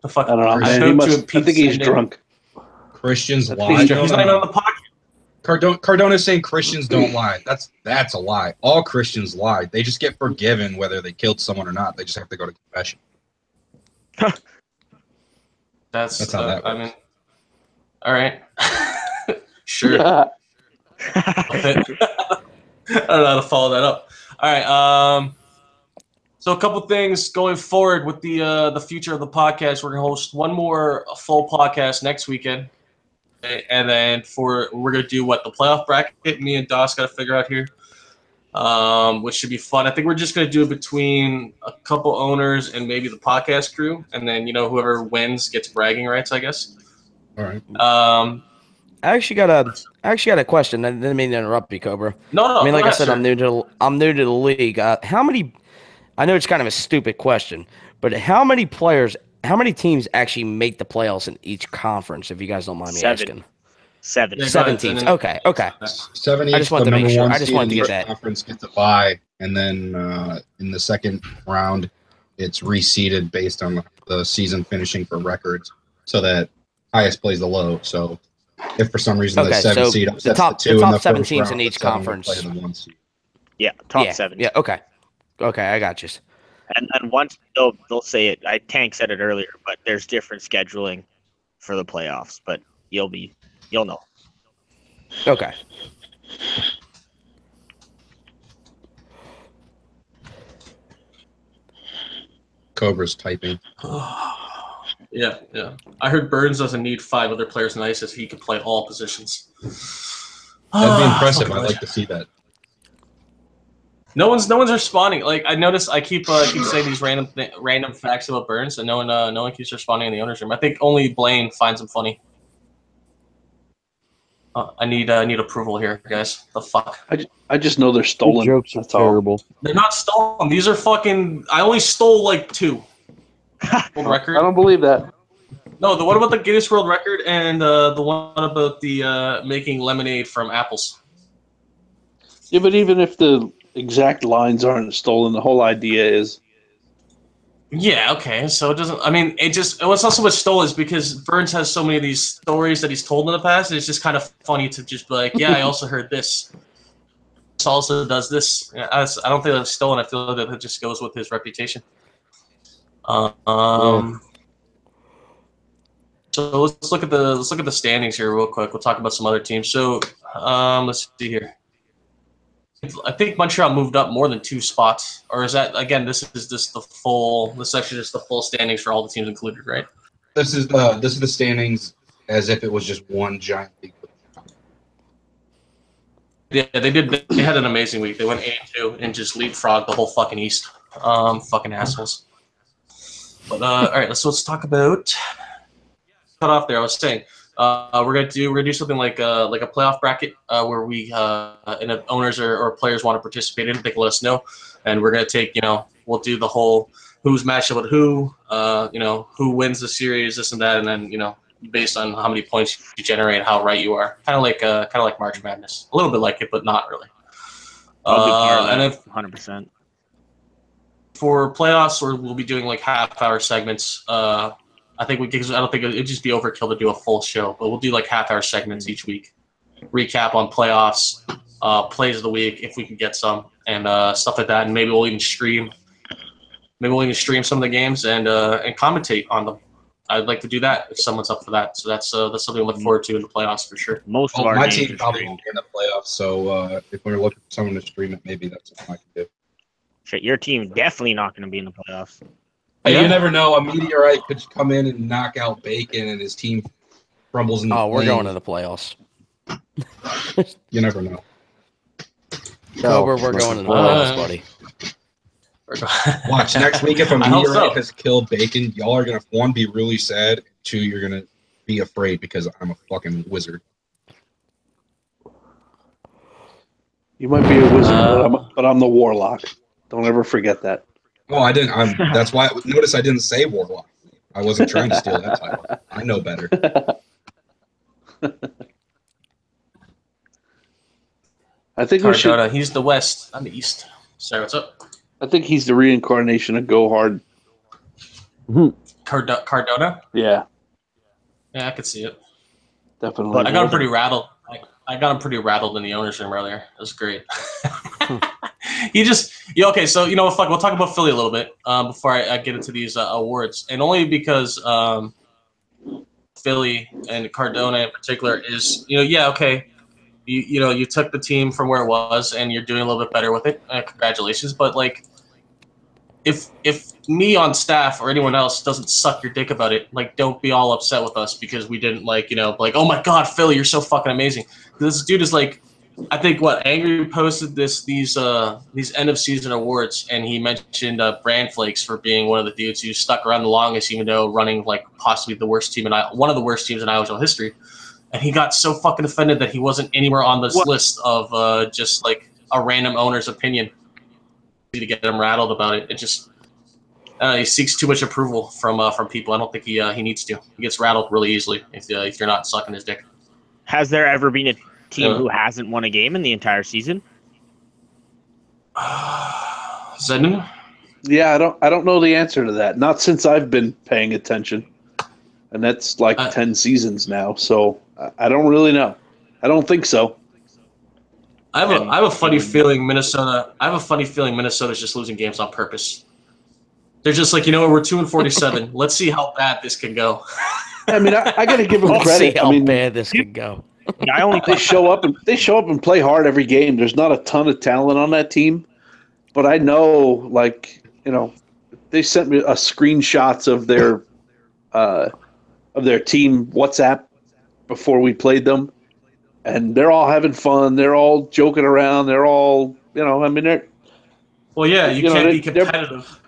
The fuck. I don't know, I man. spoke He to must, him, I Pete think he's Sandin. drunk. Christians That's lie. he's He's not even on the podcast. Cardona's saying Christians don't lie. That's a lie. All Christians lie. They just get forgiven whether they killed someone or not. They just have to go to confession. That's how that I mean, all right. Sure. Yeah. I don't know how to follow that up. All right. So a couple things going forward with the future of the podcast. We're gonna host one more full podcast next weekend, and then we're gonna do the playoff bracket. Me and Doss got to figure out here, which should be fun. I think we're just gonna do it between a couple owners and maybe the podcast crew, and then whoever wins gets bragging rights, I guess. All right. I actually got a question. I didn't mean to interrupt you, Cobra. No. I mean, like go I ahead, said, sir. I'm new to the league. How many? I know it's kind of a stupid question, but how many teams actually make the playoffs in each conference? If you guys don't mind me 7. asking. 7. Yeah, go 7 ahead, teams. Sandin. Okay. 7 I each. just wanted The to make number sure. one I just seed wanted in to get each that. conference gets a bye, and then in the second round, it's reseeded based on the season finishing for records, so that highest plays the low. So if for some reason the Okay, 7 so seed the upsets top- the 2 the in top the 7 first teams round, in each the 7 will conference. play the 1 seed. Yeah, top yeah, 7. Yeah. Okay. I got you. And then once they'll say it. Tank said it earlier, but there's different scheduling for the playoffs. But you'll know. Okay. Cobra's typing. Yeah. I heard Burns doesn't need 5 other players in ice as he can play all positions. That'd be impressive. Fucking I'd like to see that. No one's responding. Like I noticed, I keep saying these random facts about Burns, and no one keeps responding in the owners room. I think only Blaine finds them funny. I need approval here, guys. The fuck? I just know they're Your stolen. jokes are That's all. terrible. They're not stolen. These are fucking. I only stole like 2. World I record. don't believe that. No, the one about the Guinness World Record and the one about the making lemonade from apples. Yeah, but even if the exact lines aren't stolen, the whole idea is. Yeah, okay. So it doesn't. I mean, what's also what's stolen is because Burns has so many of these stories that he's told in the past. It's just kind of funny to just be like, yeah, I also heard this. This also does this. Yeah, I don't think that's stolen. I feel that it just goes with his reputation. So let's look at the standings here real quick. We'll talk about some other teams. So let's see here. I think Montreal moved up more than 2 spots, or is that again? This is just the full. This section is the full standings for all the teams included, right? This is the standings as if it was just one giant league. Yeah, they did. They had an amazing week. They went 8-2 and just leapfrogged the whole fucking East. Fucking assholes. But all right, let's talk about. Cut off there. I was saying We're gonna do something like a playoff bracket where we and if owners or players want to participate in it, they can let us know, and we're gonna take we'll do the whole who's matched up with who, who wins the series, this and that, and then based on how many points you generate, how right you are, kind of like March Madness, a little bit like it, but not really. I'll be part of And that, if 100%. for playoffs, we'll be doing like half-hour segments. I don't think it'd just be overkill to do a full show, but we'll do like half-hour segments each week. Recap on playoffs, plays of the week if we can get some, and stuff like that. And maybe we'll even stream. Maybe we'll even stream some of the games and commentate on them. I'd like to do that if someone's up for that. So that's something to look forward to in the playoffs for sure. Most of our my games team are probably streamed. won't be in the playoffs, so if we're looking for someone to stream it, maybe that's something I can do. Shit, your team definitely not going to be in the playoffs. Hey, Yeah. you never know. A meteorite could come in and knock out Bacon, and his team crumbles in the Oh, we're going to flames. the playoffs. You never know. Cobra, we're going to the playoffs, buddy. Watch next week if a I hope so. meteorite has killed Bacon, y'all are gonna one be really sad. Two, you're gonna be afraid because I'm a fucking wizard. You might be a wizard, but I'm the warlock. Don't ever forget that. Oh, I didn't. That's why. Notice I didn't say warlock. I wasn't trying to steal that title. I know better. I think we should. Cardona, he's the West. I'm the East. Sorry, what's up? I think he's the reincarnation of Go Hard. Cardona? Yeah, Yeah, I could see it. definitely. I got him pretty rattled. I got him pretty rattled in the owner's room earlier. It was great. Okay, so fuck, we'll talk about Philly a little bit before I get into these awards, and only because Philly and Cardona in particular is okay. You took the team from where it was, and you're doing a little bit better with it. Congratulations, but like, if me on staff or anyone else doesn't suck your dick about it, like, don't be all upset with us because we didn't like oh my god, Philly, you're so fucking amazing. This dude is like, I think Angry posted these end of season awards, and he mentioned Brand Flakes for being one of the dudes who stuck around the longest, even though running like possibly the worst team one of the worst teams in IHL history. And he got so fucking offended that he wasn't anywhere on this list of just like a random owner's opinion to get him rattled about it. It just he seeks too much approval from people. I don't think he needs to. He gets rattled really easily if you're not sucking his dick. Has there ever been a team who hasn't won a game in the entire season? Zedman? Yeah, I don't know the answer to that. Not since I've been paying attention, and that's like 10 seasons now. So I don't really know. I don't think so. I have a funny feeling Minnesota. I have a funny feeling Minnesota's just losing games on purpose. They're just like, we're 2-47. Let's see how bad this can go. I mean, I got to give them Let's credit. see how I mean, bad this could go. they show up and play hard every game. There's not a ton of talent on that team, but I know, they sent me screenshots of their team WhatsApp before we played them, and they're all having fun. They're all joking around. They're all, they're. Well, yeah, you can't be competitive.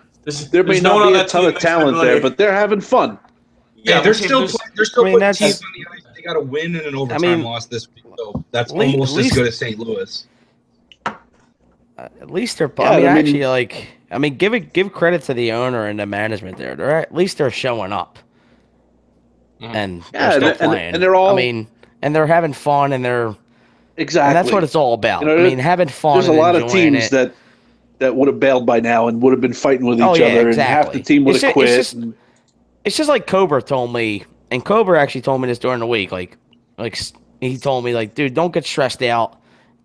There may not be a ton of talent there, but they're having fun. Yeah, they're still putting that's- teams on the ice. They got to win in an overtime loss this week, so that's almost as good as St. Louis. At least they're. Give credit to the owner and the management there. At least they're showing up, and they're still playing. And they're all. and they're having fun, and they're exactly. And that's what it's all about. Having fun. There's a lot of teams that would have bailed by now and would have been fighting with each other, and half the team would have quit. It's just like Cobra told me, and Cobra actually told me this during the week. Like he told me, dude, don't get stressed out.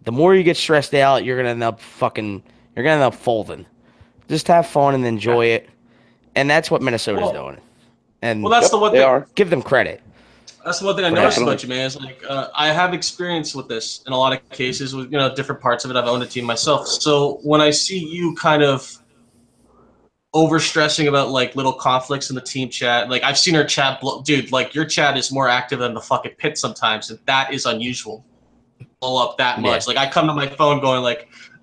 The more you get stressed out, you're gonna end up folding. Just have fun and enjoy it, and that's what Minnesota's doing. And that's the one thing. They are. Give them credit. That's the one thing I noticed about you, man. Is I have experience with this in a lot of cases with different parts of it. I've owned a team myself, so when I see you kind of overstressing about little conflicts in the team chat, I've seen her chat, dude. Your chat is more active than the fucking pit sometimes, and that is unusual. Blow up that much. I come to my phone going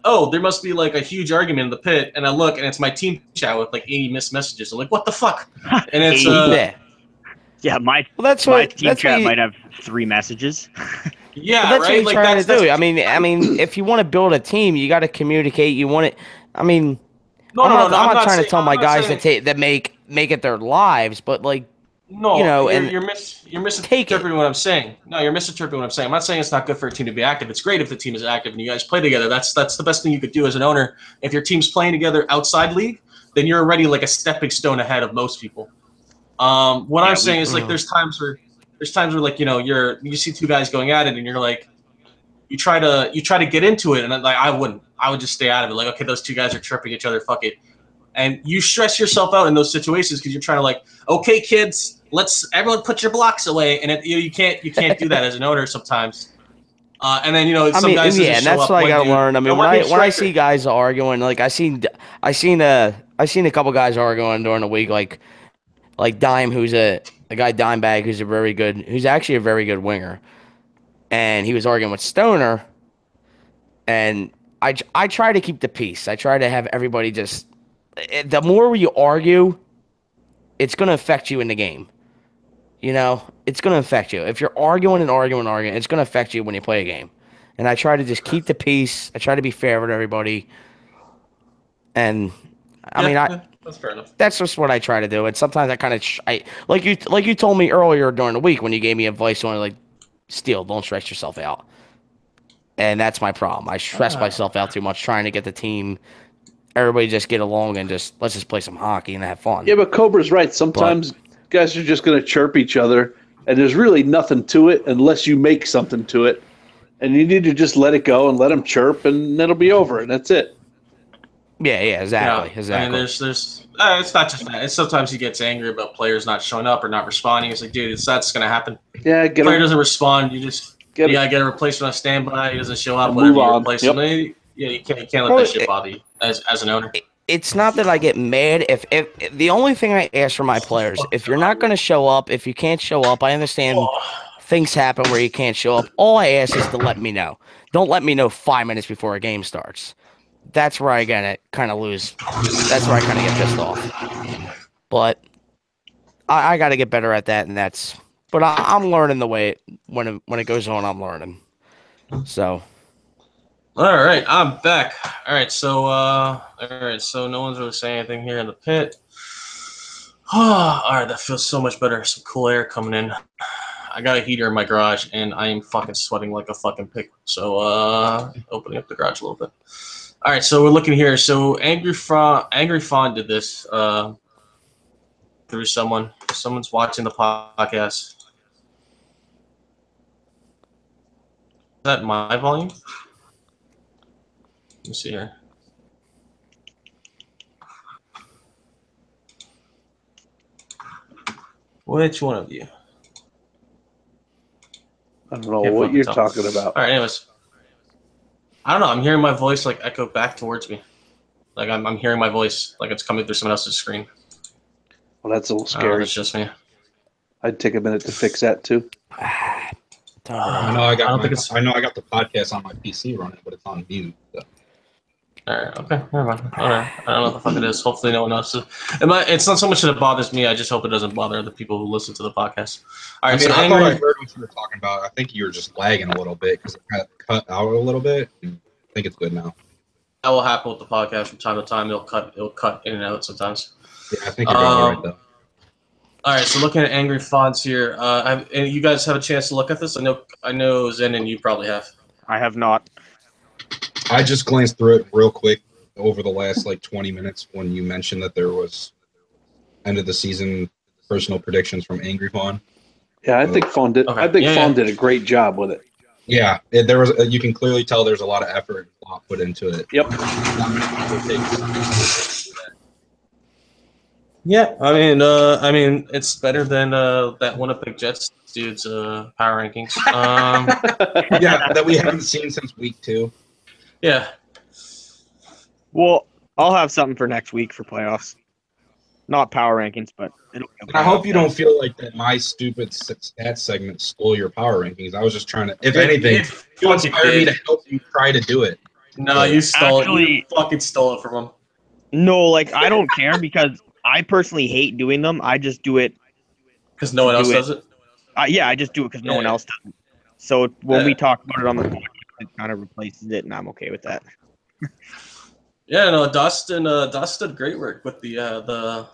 oh, there must be a huge argument in the pit, and I look and it's my team chat with 80 missed messages. I'm like, what the fuck? And it's Yeah, my that's my what team that's chat what you, might have 3 messages. Yeah, that's what right. you're Like trying to do. that's I mean, if you want to build a team, you got to communicate. You want it. I mean, no, no, no, no. I'm I'm not not trying to saying. tell my I'm not guys saying. that make it their lives, but like, No, and you're take it. misinterpreting what I'm saying. No, you're misinterpreting what I'm saying. I'm not saying it's not good for a team to be active. It's great if the team is active and you guys play together. That's the best thing you could do as an owner. If your team's playing together outside league, then you're already like a stepping stone ahead of most people. What I'm saying is like there's times where like you see two guys going at it and you're like you try to get into it and like I would just stay out of it. Like, okay, those two guys are tripping each other. Fuck it. And you stress yourself out in those situations because you're trying to like, okay, kids, let's everyone put your blocks away, and you can't do that as an owner sometimes. And then some guys yeah, just and show that's up. what I One gotta dude, learn. I mean, one dude when I striker. see guys arguing, like I seen a couple guys arguing during the week, like Dime, who's a guy Dimebag, who's actually a very good winger, and he was arguing with Stoner, and I try to keep the peace. I try to have everybody just. The more you argue, it's gonna affect you in the game. It's gonna affect you if you're arguing, it's gonna affect you when you play a game. And I try to just keep the peace. I try to be fair with everybody. And That's fair enough. that's just what I try to do. And sometimes I kind of, like you told me earlier during the week when you gave me advice on like, Steele, don't stress yourself out. And that's my problem. I stress myself out too much trying to get the team, everybody just get along and let's just play some hockey and have fun. Yeah, but Cobra's right. Sometimes guys are just going to chirp each other, and there's really nothing to it unless you make something to it. And you need to just let it go and let them chirp, and it'll be over, and that's it. Yeah, exactly. I mean, there's it's not just that. It's sometimes he gets angry about players not showing up or not responding. It's like, dude, that's going to happen. Yeah, Player doesn't respond. You just get a replacement on standby. He doesn't show up. And Whatever move you on. replace Yep. him. Yeah, you can't let that shit bother you as an owner. It's not that I get mad. If the only thing I ask for my players, if you're not going to show up, if you can't show up, I understand things happen where you can't show up. All I ask is to let me know. Don't let me know 5 minutes before a game starts. That's where I kind of lose. That's where I kind of get pissed off. But I got to get better at that, and that's. But I'm learning the way when it goes on. I'm learning. So. All right, I'm back. All right, so no one's really saying anything here in the pit. All right, that feels so much better. Some cool air coming in. I got a heater in my garage, and I am fucking sweating like a fucking pig. So, opening up the garage a little bit. All right, so we're looking here. So, Angry Fawn did this through someone. Someone's watching the podcast. Is that my volume? Let me see here. Which one of you? I don't know what you're talking about. All right, anyways. I don't know. I'm hearing my voice like echo back towards me. Like I'm hearing my voice like it's coming through someone else's screen. Well, that's a little scary. It's just me. I'd take a minute to fix that too. I know I got the podcast on my PC running, but it's on mute. So. All right. Okay. Never mind. All right. I don't know what the fuck it is. Hopefully, no one else. It's not so much that it bothers me. I just hope it doesn't bother the people who listen to the podcast. All right. I thought I heard what you were talking about. I think you were just lagging a little bit because it kind of cut out a little bit. I think it's good now. That will happen with the podcast from time to time. It'll cut in and out sometimes. Yeah, I think you're doing right though. All right. So looking at Angry Fonts here, and you guys have a chance to look at this. I know Zen and you probably have. I have not. I just glanced through it real quick over the last 20 minutes when you mentioned that there was end of the season personal predictions from Angry Fawn. Yeah, I think Fawn did. Okay. I think Fawn did a great job with it. Yeah, there was. You can clearly tell there's a lot of effort put into it. Yep. Yeah, I mean, it's better than that Winnipeg Jets dude's power rankings. Yeah, that we haven't seen since week 2. Yeah. Well, I'll have something for next week for playoffs. Not power rankings, but I hope you don't feel like that my stupid stats segment stole your power rankings. I was just trying to, if anything, you inspired me to help you try to do it. No, you stole it. You fucking stole it from him. No, I don't care because I personally hate doing them. I just do it Because no one else does it? Yeah, I just do it because no one else does it. So when we talk about it on the podcast, it kind of replaces it, and I'm okay with that. Yeah, no, Dustin did great work with the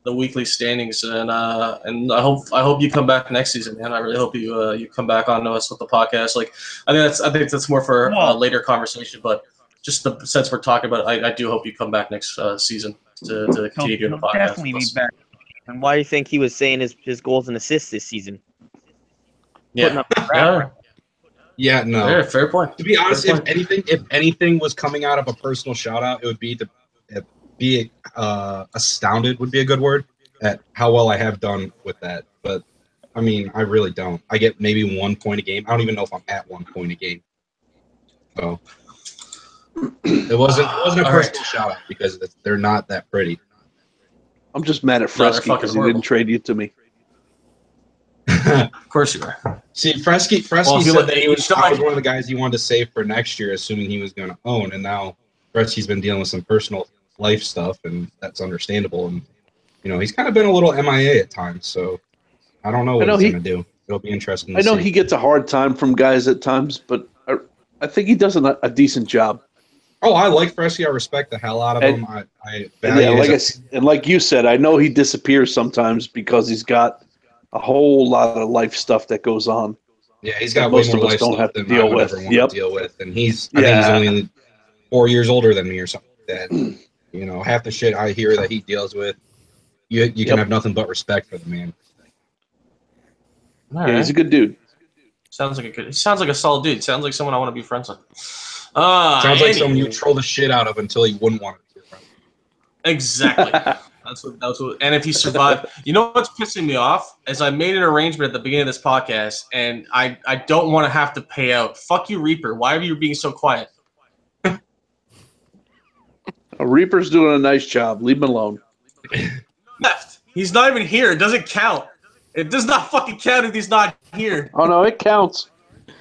weekly standings, and I hope you come back next season, man. I really hope you come back on to us with the podcast. Like, I think that's more for a later conversation, but just since we're talking about it, I do hope you come back next season to continue doing the podcast. Definitely be back. And why do you think he was saying his goals and assists this season? Yeah. Yeah, no. Yeah, fair point. To be honest, if anything was coming out of a personal shout out, it would be to be astounded would be a good word at how well I have done with that. But I mean, I really don't. I get maybe 1 point a game. I don't even know if I'm at 1 point a game. So it wasn't a personal shout out because they're not that pretty. I'm just mad at Fresky because he didn't trade you to me. Of course you are. See, Fresky said that I was one of the guys he wanted to save for next year, assuming he was going to own. And now Fresky's been dealing with some personal life stuff, and that's understandable. And, he's kind of been a little MIA at times. So I don't know what he's going to do. It'll be interesting to see. I know he gets a hard time from guys at times, but I think he does a decent job. Oh, I like Fresky. I respect the hell out of him. I value like you said, I know he disappears sometimes because he's got a whole lot of life stuff that goes on. Yeah, he's got way more life stuff than I would ever want to deal with. And I think he's only 4 years older than me or something like that. Half the shit I hear that he deals with, you can have nothing but respect for the man. Yeah, he's a good dude. Sounds like a solid dude. Sounds like someone I want to be friends with. Sounds like someone you troll the shit out of until you wouldn't want to be friends. Exactly. That's what. And if he survived, what's pissing me off is I made an arrangement at the beginning of this podcast, and I don't want to have to pay out. Fuck you, Reaper. Why are you being so quiet? Reaper's doing a nice job. Leave him alone. Left. He's not even here. It doesn't count. It does not fucking count if he's not here. Oh no, it counts.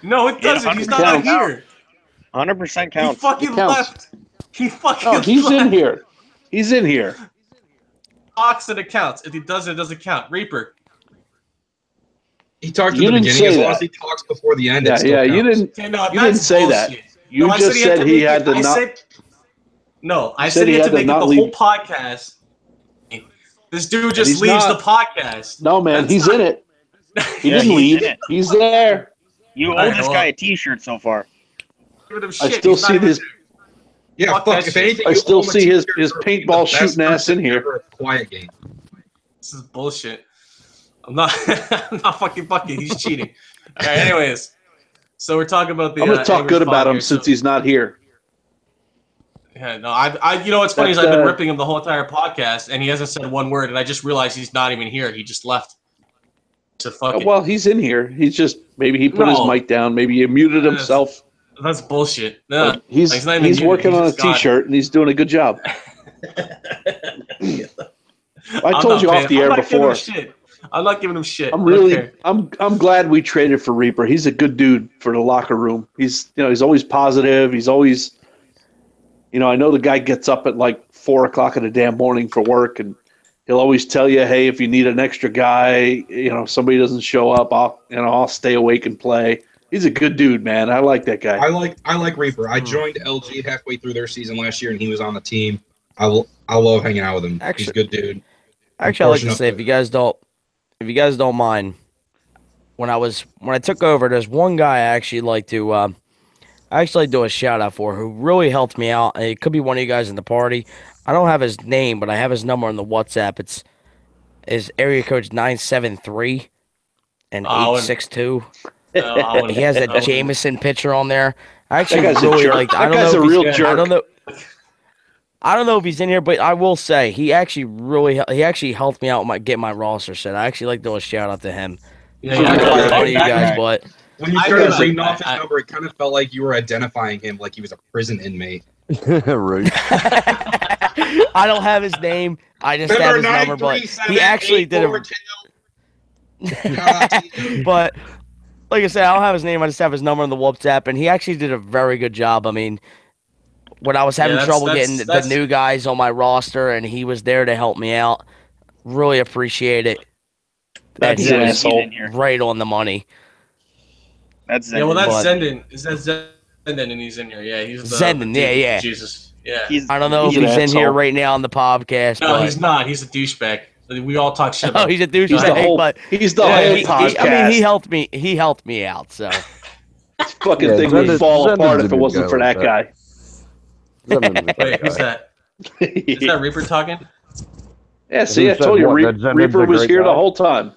No, it doesn't. He's not here. 100% counts. He fucking left. He fucking. No, he's left. in here. He's in here. Talks and it counts. If he doesn't, it doesn't count. Reaper. He talked at the beginning. As long as he talks before the end, yeah. You didn't. Okay, no, you didn't say bullshit. That. You just said he had to not. No, I said he had to make it the whole podcast. This dude just leaves the podcast. No, man, he's in it. He didn't leave. He's there. You owe this guy a T-shirt so far. I still see this. Yeah, fuck. If anything, I still see his paintball shooting ass in here. Quiet game. This is bullshit. I'm not fucking bucking. He's cheating. All right. Anyways, so we're talking about the. I'm gonna talk good about him since he's not here. Yeah, no, what's funny is I've been ripping him the whole entire podcast, and he hasn't said one word, and I just realized he's not even here. He just left. So fuck it. Well, he's in here. He's just maybe he put his mic down. Maybe he muted himself. That's bullshit. No, he's working on a T-shirt, and he's doing a good job. I told you off the air before. I'm not giving him shit. I'm glad we traded for Reaper. He's a good dude for the locker room. He's always positive. He's always. I know the guy gets up at like 4 o'clock in the damn morning for work, and he'll always tell you, "Hey, if you need an extra guy, somebody doesn't show up, I'll stay awake and play." He's a good dude, man. I like that guy. I like Reaper. I joined LG halfway through their season last year, and he was on the team. I love hanging out with him. He's a good dude. Actually, I like to say, if you guys don't mind, when I took over, there's one guy I actually like to. I actually do a shout out for who really helped me out. It could be one of you guys in the party. I don't have his name, but I have his number on the WhatsApp. It's his area code 973 and 862. He has that Jameson picture on there. I actually really liked. I don't know if he's a real jerk. I don't know if he's in here, but I will say he actually helped me out get my roster set. I actually like to do a shout out to him. Yeah, one of you guys, but. When you started reading off his number, it kind of felt like you were identifying him like he was a prison inmate. Right. I don't have his name. I just have his number, but he actually did it. But like I said, I don't have his name. I just have his number on the WhatsApp, and he actually did a very good job. I mean, when I was having trouble getting the new guys on my roster, and he was there to help me out, really appreciate it. That's He's an Zenden. asshole. in here. right on the money. That's Zenden. Yeah, well, that's But- Zenden. Is that Zenden and he's in here? Yeah, he's the Zenden, the yeah, dude. yeah. Jesus, yeah. I don't know if He's an he's in here asshole. right now on the podcast. No, but... he's not. He's a douchebag. We all talk shit Oh, about him. he's a He's the douchebag, whole. but He's the Yeah, whole he- podcast. I mean, he helped me. He helped me out. So Fucking Yeah, thing would Zenden's- fall Zenden's apart a if it good wasn't guy for like that guy. Zenden's a good Wait, who's guy. that? Is that Reaper talking? Yeah, see, I Who said told you, what, that Zenden's Reaper a was great here guy? the whole time.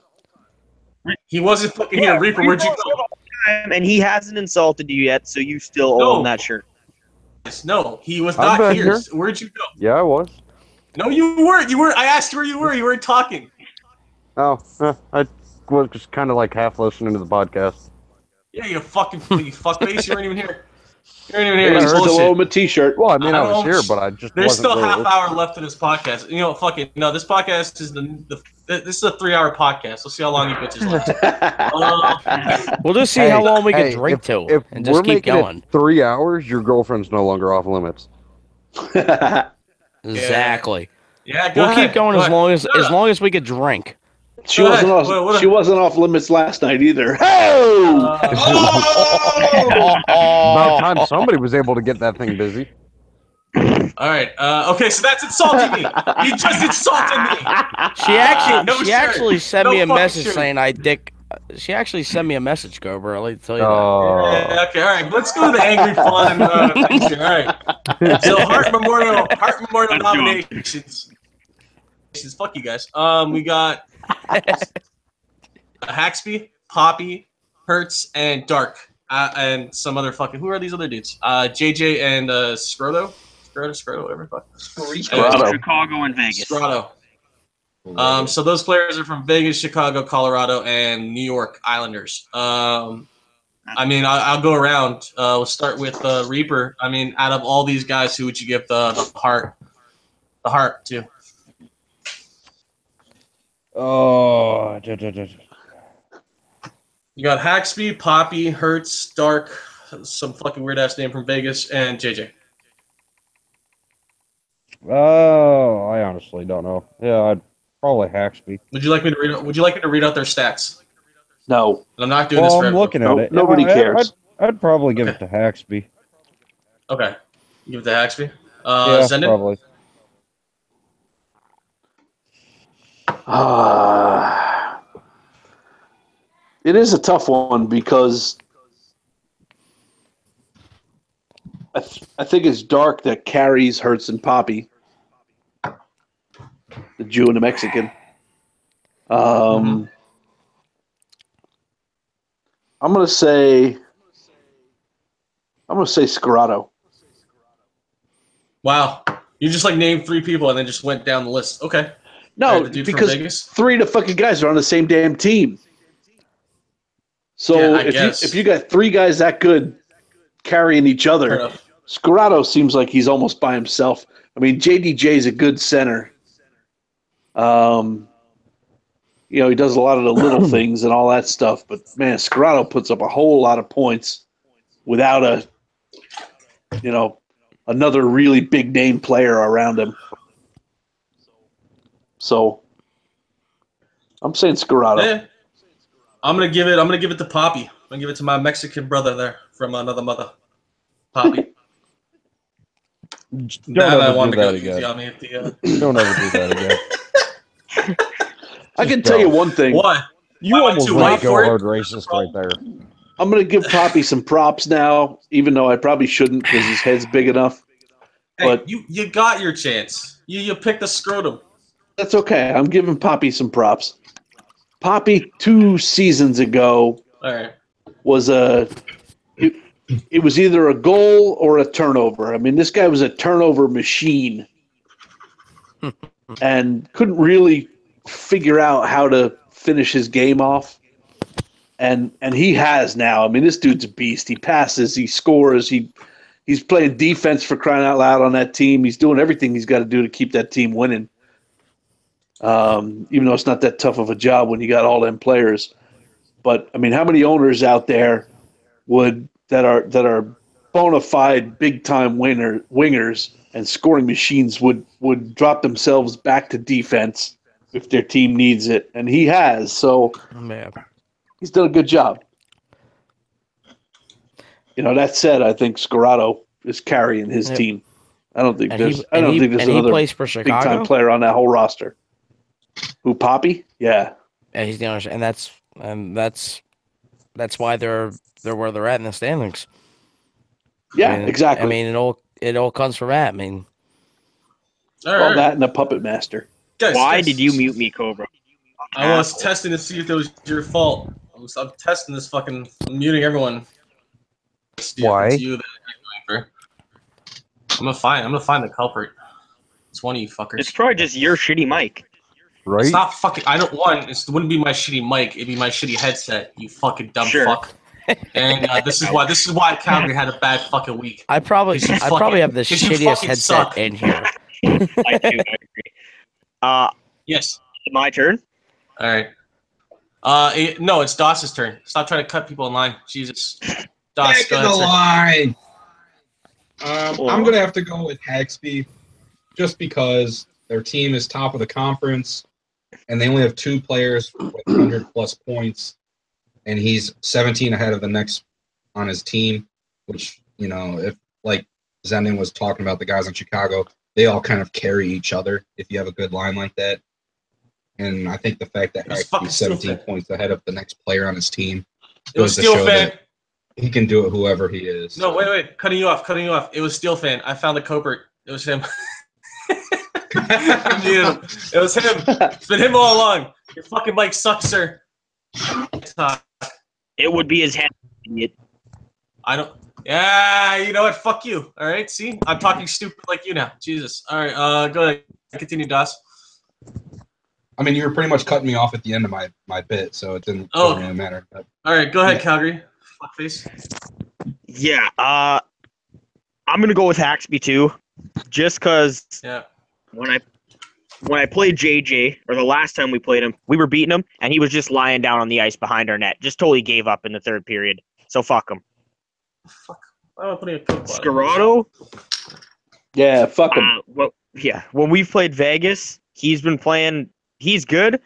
He wasn't fucking here. Reaper, where'd you go? And he hasn't insulted you yet, so you still No. own that shirt. No, he was I'm not back here. here. Where'd you go? Yeah, I was. No, you weren't. You weren't. I asked you where you were. You weren't talking. Oh, I was just kind of like half listening to the podcast. Yeah, you fuckface. You weren't even here. You weren't even here. Yeah, It's still owe him bullshit. a T-shirt. Well, I mean, I I was don't- here, but I just There's wasn't still there. half hour left in this podcast. You know, fucking no. This podcast is this is a 3-hour podcast. We'll see how long you bitches last. we'll just see Hey, how long we can hey, drink to, If and we're just keep making going. it 3 hours, your girlfriend's no longer off limits. Exactly. Yeah, go We'll ahead. keep going Go as ahead. long as we could drink. She Go wasn't ahead. off. What- She wasn't off limits last night either. Hey! About time somebody was able to get that thing busy. All right. Okay, so that's insulting me. You just insulted me. No She shirt. actually sent No me a fucking message shirt. saying I dick. She actually sent me a message, Cobra. I'll tell you that. Oh, Yeah, okay, all right. Let's go to the angry fun things here. All right. So Heart Memorial nominations. Fuck you guys. We got Haxby, Poppy, Hertz, and Dark, and some other fucking. Who are these other dudes? JJ and Scroto, whatever the fuck. Scroto. Chicago and Vegas. Scroto. So those players are from Vegas, Chicago, Colorado, and New York Islanders. I mean, I'll go around. We'll start with Reaper. I mean, out of all these guys, who would you give the heart to? oh, You got Haxby, Poppy, Hertz, Dark, some fucking weird ass name from Vegas, and JJ. oh, I honestly don't know. Yeah, I'd probably Haxby. Would you like me to read? Would you like me to read out their stats? No. And I'm not doing Well, this for I'm everyone. looking at No- it. nobody Yeah, cares. I'd probably give it to Haxby. Okay, give it to Haxby. Yeah, Zenden. probably. It is a tough one because I think it's Dark that carries Hertz and Poppy, the Jew and the Mexican. I'm gonna say Scarato. Wow, you just like named 3 people and then just went down the list. Okay. No, Alright, the dude from because Vegas? 3 of the fucking guys are on the same damn team. So Yeah, I guess. if you got 3 guys that good carrying each Fair other, enough. Scarato seems like he's almost by himself. I mean, JDJ is a good center. You know, he does a lot of the little things and all that stuff, but man, Scarato puts up a whole lot of points without another really big name player around him. So I'm saying Scarato. Yeah. I'm gonna give it to Poppy. I'm gonna give it to my Mexican brother there from another mother. Poppy. Don't Now I ever wanted do to go that easy again. on me at the Don't ever do that again. I can tell you one thing. what? You Why am I almost too went white go for it? hard racist right there. I'm going to give Poppy some props now, even though I probably shouldn't because his head's big enough. Hey, But- you got your chance. You picked the scrotum. That's okay. I'm giving Poppy some props. Poppy 2 seasons ago All right. was it was either a goal or a turnover. I mean, this guy was a turnover machine and couldn't really figure out how to finish his game off. And he has now. I mean, this dude's a beast. He passes, he scores, he's playing defense for crying out loud on that team. He's doing everything he's got to do to keep that team winning. Even though it's not that tough of a job when you got all them players. But I mean, how many owners out there that are bona fide big time wingers and scoring machines would drop themselves back to defense if their team needs it, and he has. So Man. he's done a good job. That said, I think Scarrato is carrying his Yep. team. I don't think And there's. he I don't think there's and he another plays for big time Chicago. player on that whole roster. Who, Poppy? Yeah. And he's the owner, and that's why they're where they're at in the standings. Yeah, I mean, exactly. I mean, it all comes from that. I mean, All All right, that and a puppet master. guys. Why guys, did you mute me, Cobra? I was testing to see if it was your fault. I'm testing this fucking. I'm muting everyone. See if Why? it's you that you're going for. I'm gonna find the culprit. It's one of you fuckers. It's probably just your shitty mic. Right? It's not fucking. I don't want. It wouldn't be my shitty mic. It'd be my shitty headset. You fucking dumb Sure. fuck. And this is why Calgary had a bad fucking week. I probably Because you have the because you shittiest fucking headset suck. in here. I do. I agree. Yes. My turn. All right. No, it's Doss's turn. Stop trying to cut people in line. Jesus. Doss, Back go in the ahead, sir. line. I'm gonna have to go with Hagsby, just because their team is top of the conference, and they only have 2 players with 100+ points, and he's 17 ahead of the next on his team. Which, if like Zenon was talking about the guys in Chicago, they all kind of carry each other if you have a good line like that. And I think the fact that It's fucking Hagsby's 17 steel fan. points ahead of the next player on his team It was goes to Steel show Fan. that he can do it whoever he is. No, wait. Cutting you off. It was Steel Fan. I found the culprit. It was him. I muted him. It was him. It's been him all along. Your fucking mic sucks, sir. It would be his head. Idiot. I don't. Yeah, you know what? Fuck you. All right. See, I'm talking stupid like you now. Jesus. All right. Go ahead. Continue, Doss. I mean, you were pretty much cutting me off at the end of my bit, so it doesn't really matter. But All right. Go ahead, Yeah. Calgary. Fuckface. Yeah. I'm gonna go with Haxby too, just because Yeah. when I played JJ, or the last time we played him, we were beating him, and he was just lying down on the ice behind our net. Just totally gave up in the third period. So fuck him. Why am I putting a Coke bottle? Scarrato, Yeah, fuck him. when we've played Vegas, he's been playing. He's good,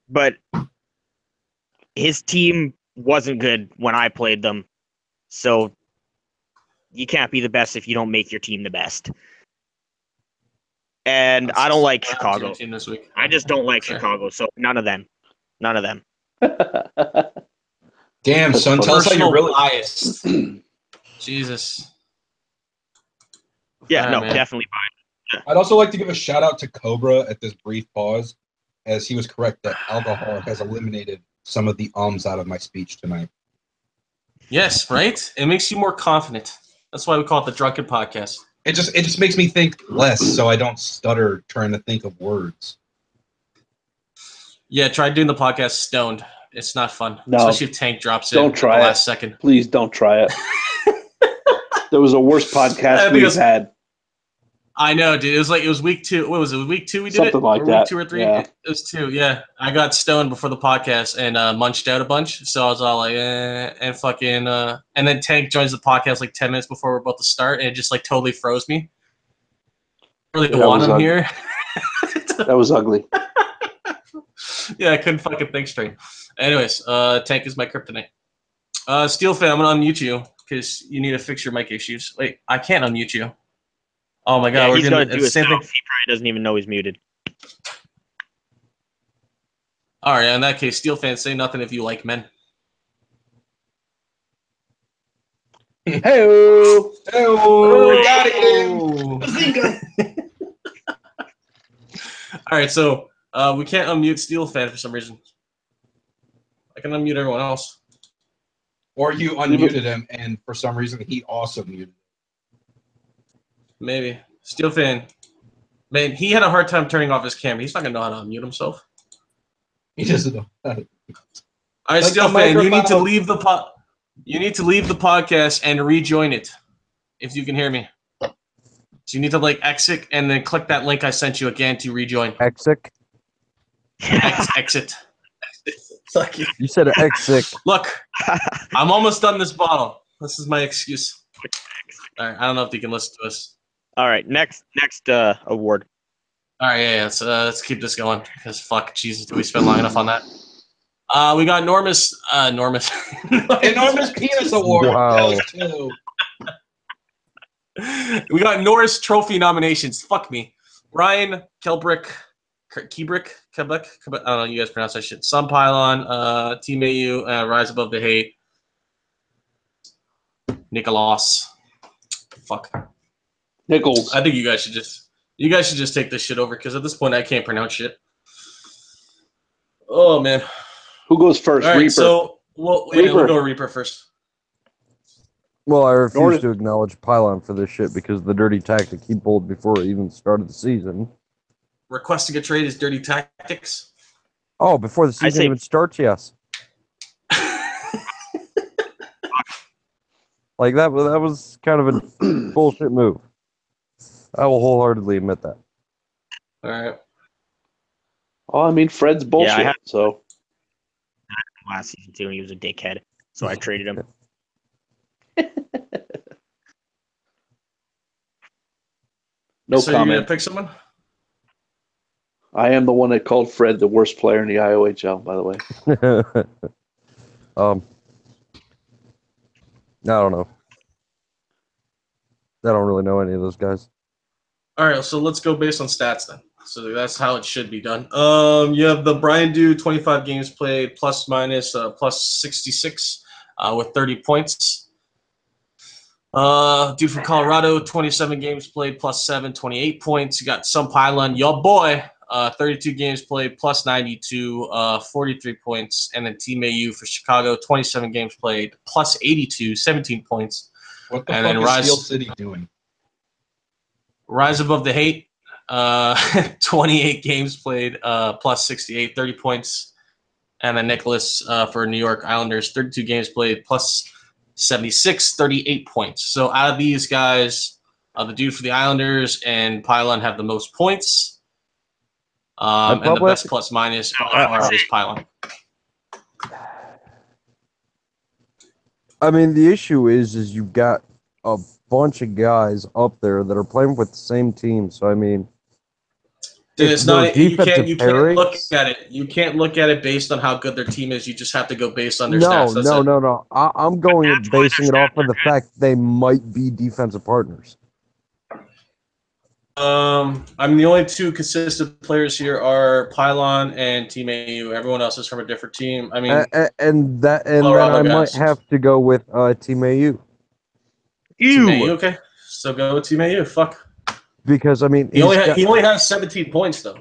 but his team wasn't good when I played them. So you can't be the best if you don't make your team the best. And I don't like Chicago. Team this week. I just don't like Okay. Chicago. So none of them. damn, son, tell us how Personal you're really. biased. Jesus. Yeah, All right, no, man. definitely fine. I'd also like to give a shout out to Cobra at this brief pause, as he was correct that alcohol has eliminated some of the ums out of my speech tonight. Yes, right? It makes you more confident. That's why we call it the Drunken Podcast. It just makes me think less, so I don't stutter trying to think of words. Yeah, try doing the podcast stoned. It's not fun. No. Especially if Tank drops Don't in try at the it. last second. Please don't try it. There was a worse I podcast think we've it's- had. I know, dude. It was week 2. What was it? Week 2 we did Something it? like or that, Week 2 or 3? yeah. It was 2, yeah. I got stoned before the podcast and munched out a bunch. So I was all like, and fucking, and then Tank joins the podcast like 10 minutes before we're about to start, and it just like totally froze me. Really Yeah, want it was him ugly. here. That was ugly. Yeah, I couldn't fucking think straight. Anyways, Tank is my kryptonite. Steel Fan, I'm gonna unmute you because you need to fix your mic issues. Wait, I can't unmute you. Oh my god, Yeah, we're he's doing gonna the do it same now. thing. He probably doesn't even know he's muted. All right, in that case, Steel Fan, say nothing if you like men. Hey-o. Oh, got him! All right, so we can't unmute Steel Fan for some reason. I can unmute everyone else. Or you unmuted him, and for some reason he also muted. Maybe. Steel Fan. Man, he had a hard time turning off his camera. He's not gonna know how to unmute himself. He doesn't know. All right, Like Steel the Fan, you need to microphone. leave the You need to leave the podcast and rejoin it, if you can hear me. So you need to like exit and then click that link I sent you again to rejoin. Exit. Exit. Fuck you. You said exit. Look, I'm almost done this bottle. This is my excuse. All right, I don't know if you can listen to us. All right, next award. All right, yeah. Let's keep this going because fuck, Jesus, do we spend long enough on that? We got Enormous Enormous Penis Award. Wow. Those two. We got Norris Trophy nominations. Fuck me. Ryan Kebrick. I don't know. You guys pronounce that shit. Sun Pylon. Team AU. Rise Above the Hate. Nicholas. Fuck. Nichols. I think you guys should just take this shit over because at this point I can't pronounce shit. Oh man. Who goes first? All right, Reaper. so we'll go Reaper first. Well, I refuse Norris- to acknowledge Pylon for this shit because the dirty tactic he pulled before it even started the season. Requesting a trade is dirty tactics. Oh, before the season say- even starts, yes. Like that was kind of a bullshit move. I will wholeheartedly admit that. All right. Oh, I mean, Fred's bullshit. had- So Last season too, and he was a dickhead, so I traded him. no so you're comment. gonna pick someone? I am the one that called Fred the worst player in the IOHL, by the way. I don't know. I don't really know any of those guys. All right, so let's go based on stats then. So that's how it should be done. You have the Brian Dew, 25 games played, plus minus, plus 66 with 30 points. Dude from Colorado, 27 games played, plus 7, 28 points. You got Sun Pylon, your boy, 32 games played, plus 92, 43 points. And then Team AU for Chicago, 27 games played, plus 82, 17 points. What the And then fuck is Rise- Steel City doing? Rise Above the Hate, 28 games played, plus 68, 30 points. And then Nicholas for New York Islanders, 32 games played, plus 76, 38 points. So out of these guys, the dude for the Islanders and Pylon have the most points. And the probably best plus minus by far is Pylon. I mean, the issue is you've got a bunch of guys up there that are playing with the same team. So I mean, Dude, it's not. You can't pairings- look at it. You can't look at it based on how good their team is. You just have to go based on their No, stats. That's no, it. no, no. I'm going and basing it off of the fact they might be defensive partners. I mean, the only two consistent players here are Pylon and Team AU. Everyone else is from a different team. I mean, And then Colorado I might guys. have to go with Team AU Team AU, okay. So go with Team AU. Fuck. because I mean He only has 17 points though.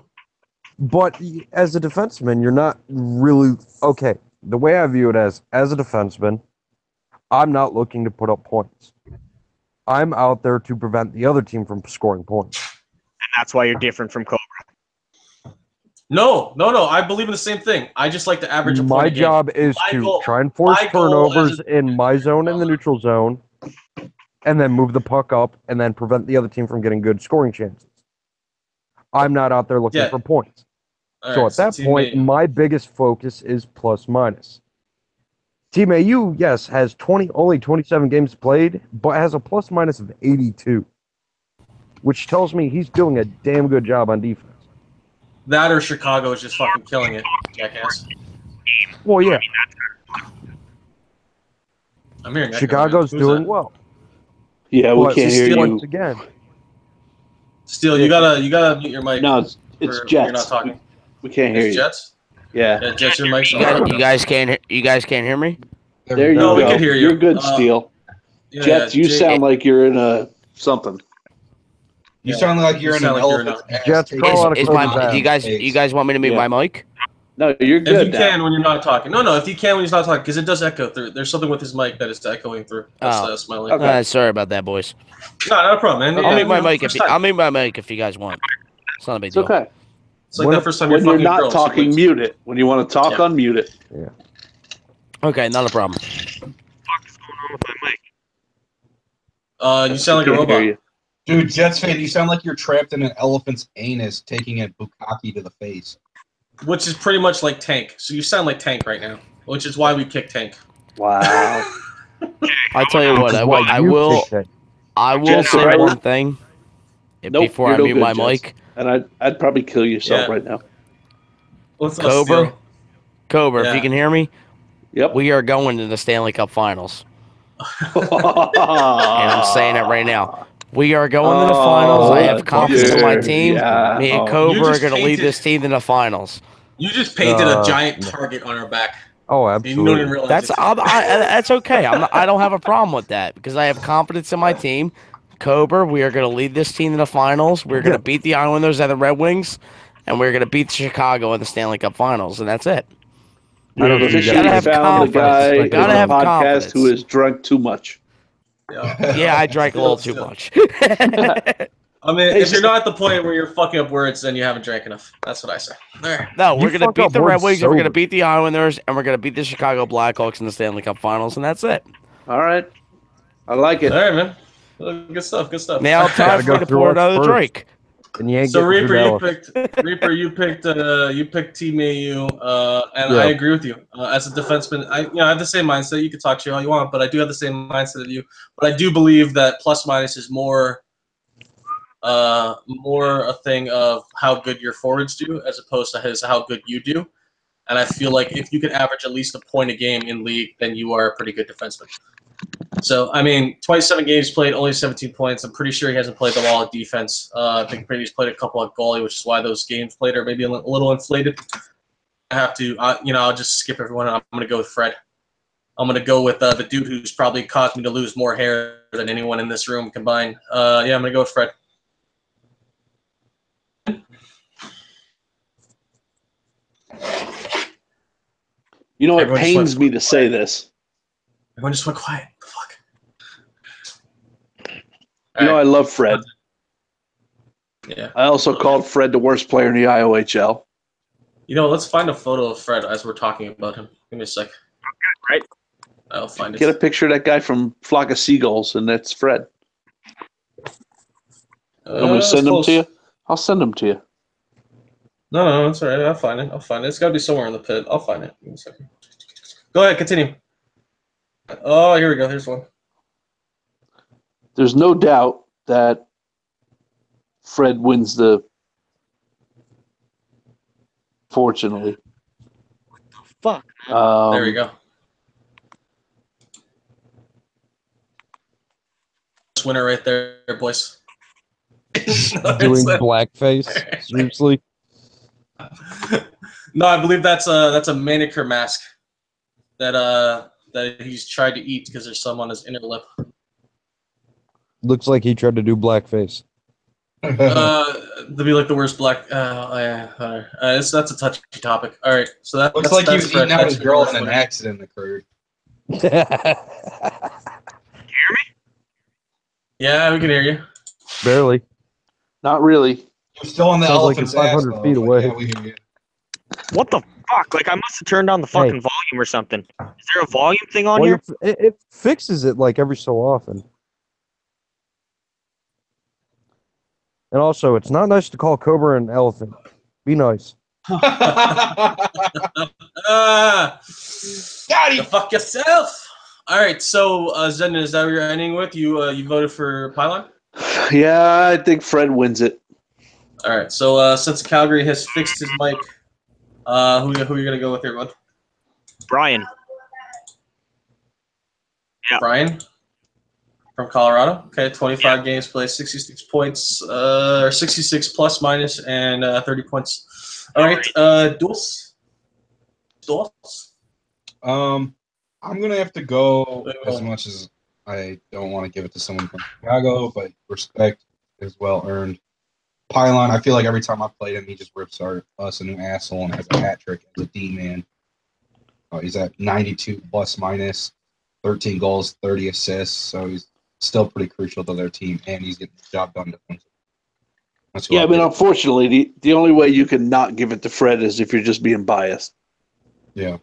but as a defenseman, you're not really okay. The way I view it as a defenseman, I'm not looking to put up points. I'm out there to prevent the other team from scoring points. And that's why you're different from Cobra. No. I believe in the same thing. I just like to average a point My a game. job is My to goal- try and force my goal turnovers as in my zone and the neutral zone, and then move the puck up and then prevent the other team from getting good scoring chances. I'm not out there looking Yeah. for points. All So right, at that Team point, AU. my biggest focus is plus minus. Team AU, yes, has only 27 games played, but has a plus minus of 82, which tells me he's doing a damn good job on defense. That or Chicago is just fucking killing it, jackass. Well, yeah, I'm hearing echo, Chicago's man. Who's doing that? well. Yeah, we But can't hear you. once again, Still, you gotta mute your mic. No, it's for when you're Jets. not talking. We can't hear It's you. Jets. Yeah. Yeah, Jets, your mic's You on. guys can't hear me? There you No, we go. can hear you. You're good, Steele. Yeah, Jets, you Jay- sound like you're in a something. You sound like you're in an sound like you're elephant's ass. Jets taking crawl out of Is Cody's my, ass. you guys want me to mute Yeah. my mic? No, you're If good you now. can when you're not talking. No, if you can when he's not talking, because it does echo through. There's something with his mic that is echoing through. That's Oh. smiling. Okay. Sorry about that, boys. No, not a problem, man. I'll Yeah, mute my you know, mic first time. if you guys want. It's not a big It's deal. okay. It's like When- that first time When you're you're fucking not girl, she talking, wins. mute it. When you want to talk, Yeah. unmute it. Okay, not a problem. You sound like a Can't robot. hear you. Dude, Jets fan, you sound like you're trapped in an elephant's anus taking a bukkake to the face. Which is pretty much like Tank. So you sound like Tank right now, which is why we kicked Tank. Wow. I tell you what, I will say Jets, one right? thing Nope, before I you're no mute good, my Jets. mic. And I'd probably kill yourself Yeah. right now. What's Cobra? Cobra, if Yeah. you can hear me, Yep. we are going to the Stanley Cup Finals. And And I'm saying it right now. We are going to the finals. I have confidence in my team. Yeah. Me and Oh. Cobra You are just going to lead painted- this team to the finals. You just painted a giant No. target on our back. Oh, You don't even absolutely. realize That's it. that's okay. I don't have a problem with that because I have confidence in my team. Cobra, we are going to lead this team to the finals. We're going to beat the Islanders and the Red Wings, and we're going to beat Chicago in the Stanley Cup Finals, and that's it. I don't You've think officially Gotta have found the confidence. guy in Gotta the have podcast confidence. who has drunk too much. Yeah, I drank a little too much. I mean, Hey, if you're not at the point where you're fucking up words, then you haven't drank enough. That's what I say. There. No, You we're going to fuck beat up the Red words Wings, and we're going to sober. beat the Islanders, and we're going to beat the Chicago Blackhawks in the Stanley Cup Finals, and that's it. All right. I like All it. right, man. Good stuff. Good stuff. Now time Gotta for me go to through pour us another first. drink. And you ain't So getting through Reaper, you picked Team AU, and Yeah. I agree with you. As a defenseman, I have the same mindset. You can talk to all you want, but I do have the same mindset as you. But I do believe that plus minus is more a thing of how good your forwards do as opposed to how good you do. And I feel like if you can average at least a point a game in league, then you are a pretty good defenseman. So, I mean, 27 games played, only 17 points. I'm pretty sure he hasn't played them all at defense. I think maybe he's played a couple at goalie, which is why those games played are maybe a little inflated. I have to, I'll just skip everyone. I'm going to go with Fred. I'm going to go with the dude who's probably caused me to lose more hair than anyone in this room combined. I'm going to go with Fred. You know, it Everyone just pains went me to say this. Everyone just went quiet. The fuck? You know, I love Fred. Yeah. I also called Fred the worst player in the IOHL. You know, let's find a photo of Fred as we're talking about him. Give me a sec. Right. I'll find it. Get a picture of that guy from Flock of Seagulls, and that's Fred. I'm going to send him to you. I'll send him to you. No, that's all right. I'll find it. It's got to be somewhere in the pit. I'll find it. Give me a second. Go ahead. Continue. Oh, here we go. Here's one. There's no doubt that Fred wins the. Fortunately. Fuck. There we go. Winner right there, boys. Doing blackface. Seriously. No, I believe that's a manicure mask that he's tried to eat because there's some on his inner lip. Looks like he tried to do blackface. To be like the worst black. That's a touchy topic. All right, so Looks that's, like he that's was Fred. eating out That's his your girl worst and an winner. accident occurred. Yeah, we can hear you. Barely. Not really. You're still on the Sounds like elephant's you're 500 ass, though, feet but away. Yeah, we hear you. What the fuck? Like, I must have turned down the fucking volume or something. Is there a volume thing on here? It fixes it like every so often. And also, it's not nice to call Cobra an elephant. Be nice. Got Go fuck yourself. All right, so Zenden, is that what you're ending with? You voted for Pylon? Yeah, I think Fred wins it. All right, so since Calgary has fixed his mic, who are you gonna go with here, bud? Brian. Yeah. Brian from Colorado. Okay, 25 games played, 66 points, or 66 plus minus, and 30 points. All right, Dulce. I'm gonna have to go as much as I don't want to give it to someone from Chicago, but respect is well earned. Pylon, I feel like every time I played him, he just rips us a new asshole and has a hat trick as a D-man. He's at 92 plus minus, 13 goals, 30 assists, so he's still pretty crucial to their team, and he's getting the job done defensively. Yeah, I mean, unfortunately, the only way you can not give it to Fred is if you're just being biased. Yeah.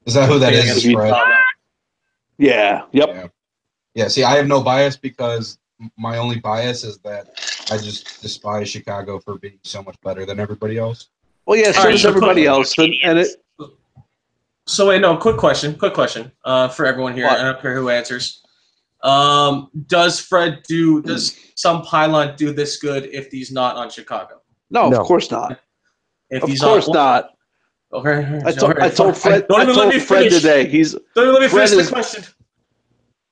Is that who that is, Fred? Yeah. Yep. Yeah, see, I have no bias because my only bias is that I just despise Chicago for being so much better than everybody else. Well, yeah, so All right, does so everybody else. So wait, no, quick question for everyone here. What? I don't care who answers. Does some Pylon do this good if he's not on Chicago? No, No. of course not. If Of he's course on, not. Okay. I told Fred. Don't I even let me told Fred finish. today. Don't even let me Fred finish is- the question.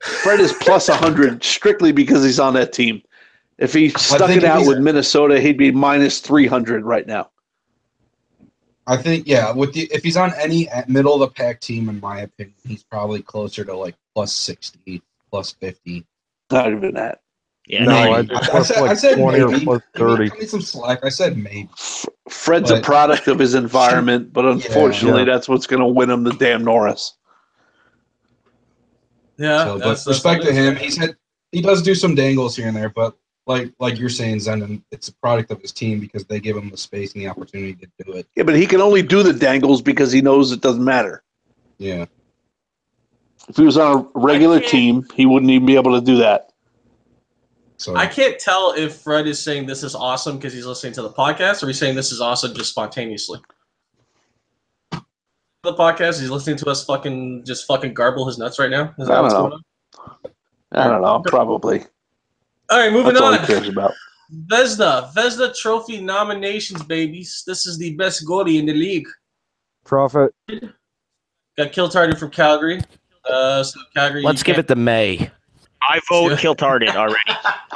Fred is plus 100 strictly because he's on that team. If he stuck think it if out he's- with Minnesota, he'd be minus 300 right now. I think, yeah, if he's on any middle of the pack team, in my opinion, he's probably closer to like plus 60, plus 50. Not even that. Yeah, No, maybe. I said 20 or maybe. plus Give me- 30. Give me some slack. I said maybe. Fred's a But- product of his environment, but unfortunately, Yeah. that's what's going to win him the damn Norris. Yeah, So, that's but respect what to it him. is. He does do some dangles here and there, but like you're saying, Zenden, it's a product of his team because they give him the space and the opportunity to do it. Yeah, but he can only do the dangles because he knows it doesn't matter. Yeah. If he was on a regular I can't- team, he wouldn't even be able to do that. So I can't tell if Fred is saying this is awesome because he's listening to the podcast, or he's saying this is awesome just spontaneously. The podcast, he's listening to us fucking garble his nuts right now. Is that I what's don't going on? I don't know. Probably. All right, moving That's all on. he cares about. Vesna Trophy nominations, babies. This is the best goalie in the league. Profit. Got Kill Target from Calgary. So Calgary. Let's give it to May. I vote Kill Tarded already.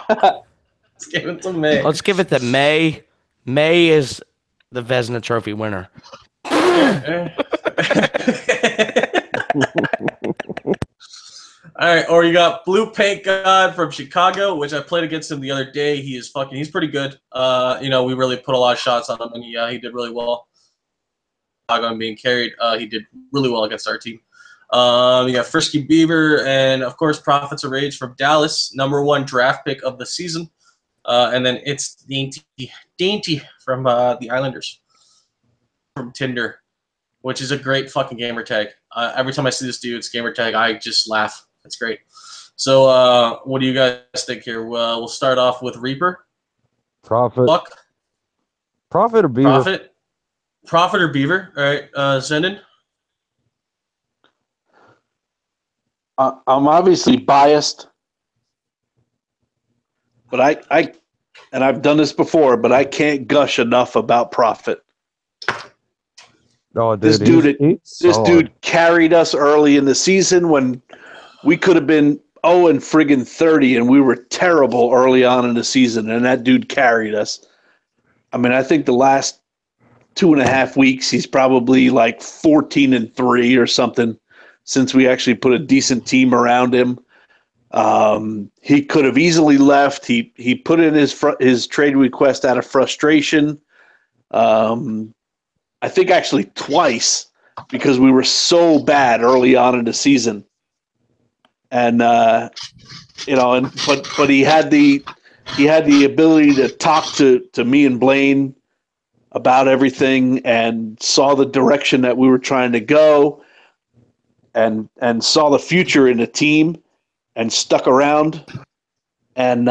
Let's give it to May. Let's give it to May. May is the Vezina Trophy winner. All right, or you got Blue Paint God from Chicago, which I played against him the other day. He's pretty good. We really put a lot of shots on him, and he did really well. Chicago and being carried, he did really well against our team. You got Frisky Beaver, and of course, Prophets of Rage from Dallas, #1 draft pick of the season. And then it's Dainty from the Islanders from Tinder, which is a great fucking gamer tag. Every time I see this dude's gamer tag, I just laugh. It's great. So, what do you guys think here? We'll start off with Reaper. Profit. Buck. Profit or Beaver? Profit or Beaver. All right, Zenden. I'm obviously biased, but I've done this before, but I can't gush enough about Prophet. No, dude, This he's This solid. dude carried us early in the season when we could have been 0-30, and we were terrible early on in the season, and that dude carried us. I mean, I think the last 2.5 weeks, he's probably like 14-3 or something since we actually put a decent team around him. He could have easily left. He put in his trade request out of frustration. I think actually twice because we were so bad early on in the season. And but he had the ability to talk to me and Blaine about everything and saw the direction that we were trying to go and saw the future in the team and stuck around. And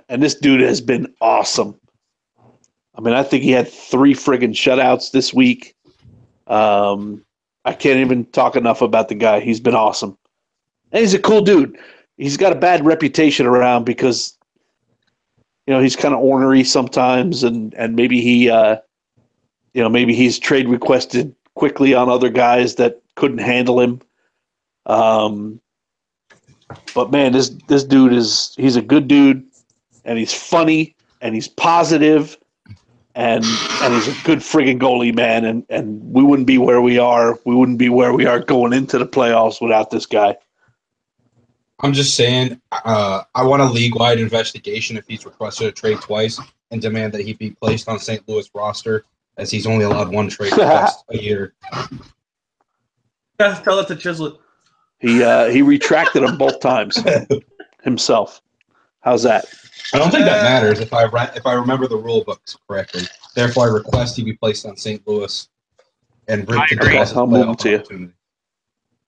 this dude has been awesome. I mean, I think he had 3 friggin' shutouts this week. I can't even talk enough about the guy. He's been awesome. And he's a cool dude. He's got a bad reputation around because, he's kind of ornery sometimes, and maybe maybe he's trade requested quickly on other guys that couldn't handle him. But man, this dude he's a good dude, and he's funny, and he's positive, and he's a good friggin' goalie, man. And we wouldn't be where we are. We wouldn't be where we are going into the playoffs without this guy. I'm just saying, I want a league-wide investigation if he's requested a trade twice and demand that he be placed on St. Louis roster, as he's only allowed 1 trade request a year. Yeah, tell it to Chislett. He retracted them both times himself. How's that? I don't think that matters if I remember the rule books correctly. Therefore, I request he be placed on St. Louis and I to agree. discuss his I'll move him playoff to you. opportunity.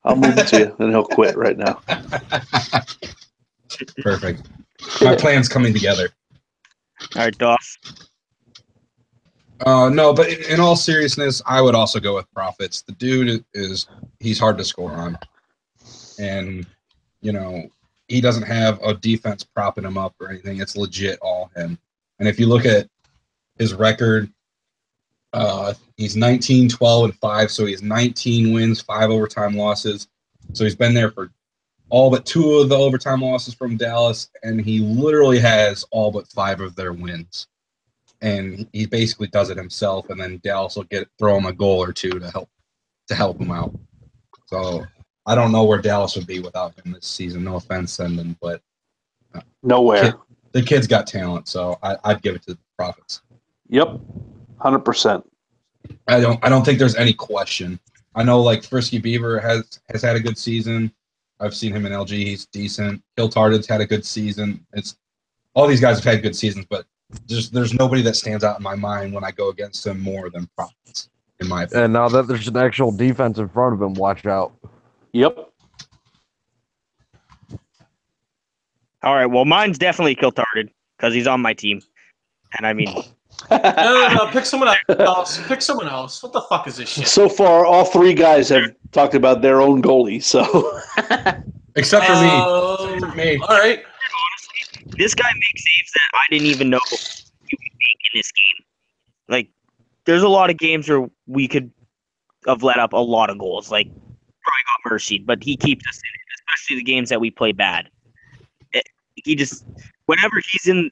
I'll move it to you, and he'll quit right now. Perfect. My plan's coming together. All right, Doff. No, but in all seriousness, I would also go with Profits. The dude he's hard to score on. And, he doesn't have a defense propping him up or anything. It's legit all him. And if you look at his record. He's 19, 12, and 5, so he has 19 wins, 5 overtime losses. So he's been there for all but 2 of the overtime losses from Dallas, and he literally has all but 5 of their wins. And he basically does it himself, and then Dallas will throw him a goal or 2 to help him out. So I don't know where Dallas would be without him this season. No offense, Sendon, but Nowhere. The kid's got talent, so I'd give it to the Profits. Yep, 100%. I don't think there's any question. I know like Frisky Beaver has had a good season. I've seen him in LG. He's decent. Kiltarded's had a good season. It's all these guys have had good seasons, but there's nobody that stands out in my mind when I go against him more than Profits, in my opinion. And now that there's an actual defense in front of him, watch out. Yep. All right, well, mine's definitely Kiltarded because he's on my team. And I mean, No. Pick someone else. Pick someone else. What the fuck is this shit? So far, all 3 guys have talked about their own goalie. So, Except for me. All right. this guy makes saves that I didn't even know you could make in this game. Like, there's a lot of games where we could have let up a lot of goals. Like, probably got mercied, but he keeps us in it, especially the games that we play bad. He just, whenever he's in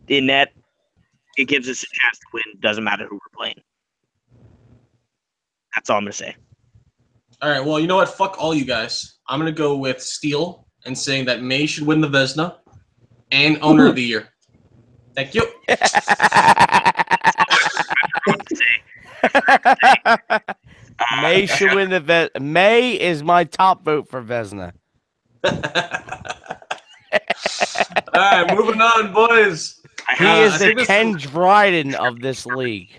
net, it gives us a chance to win. Doesn't matter who we're playing. That's all I'm going to say. All right. Well, you know what? Fuck all you guys. I'm going to go with Steele and saying that May should win the Vezina and Owner of the Year. Thank you. May should win the May is my top vote for Vezina. All right, moving on, boys. He is the Ken Dryden of this league.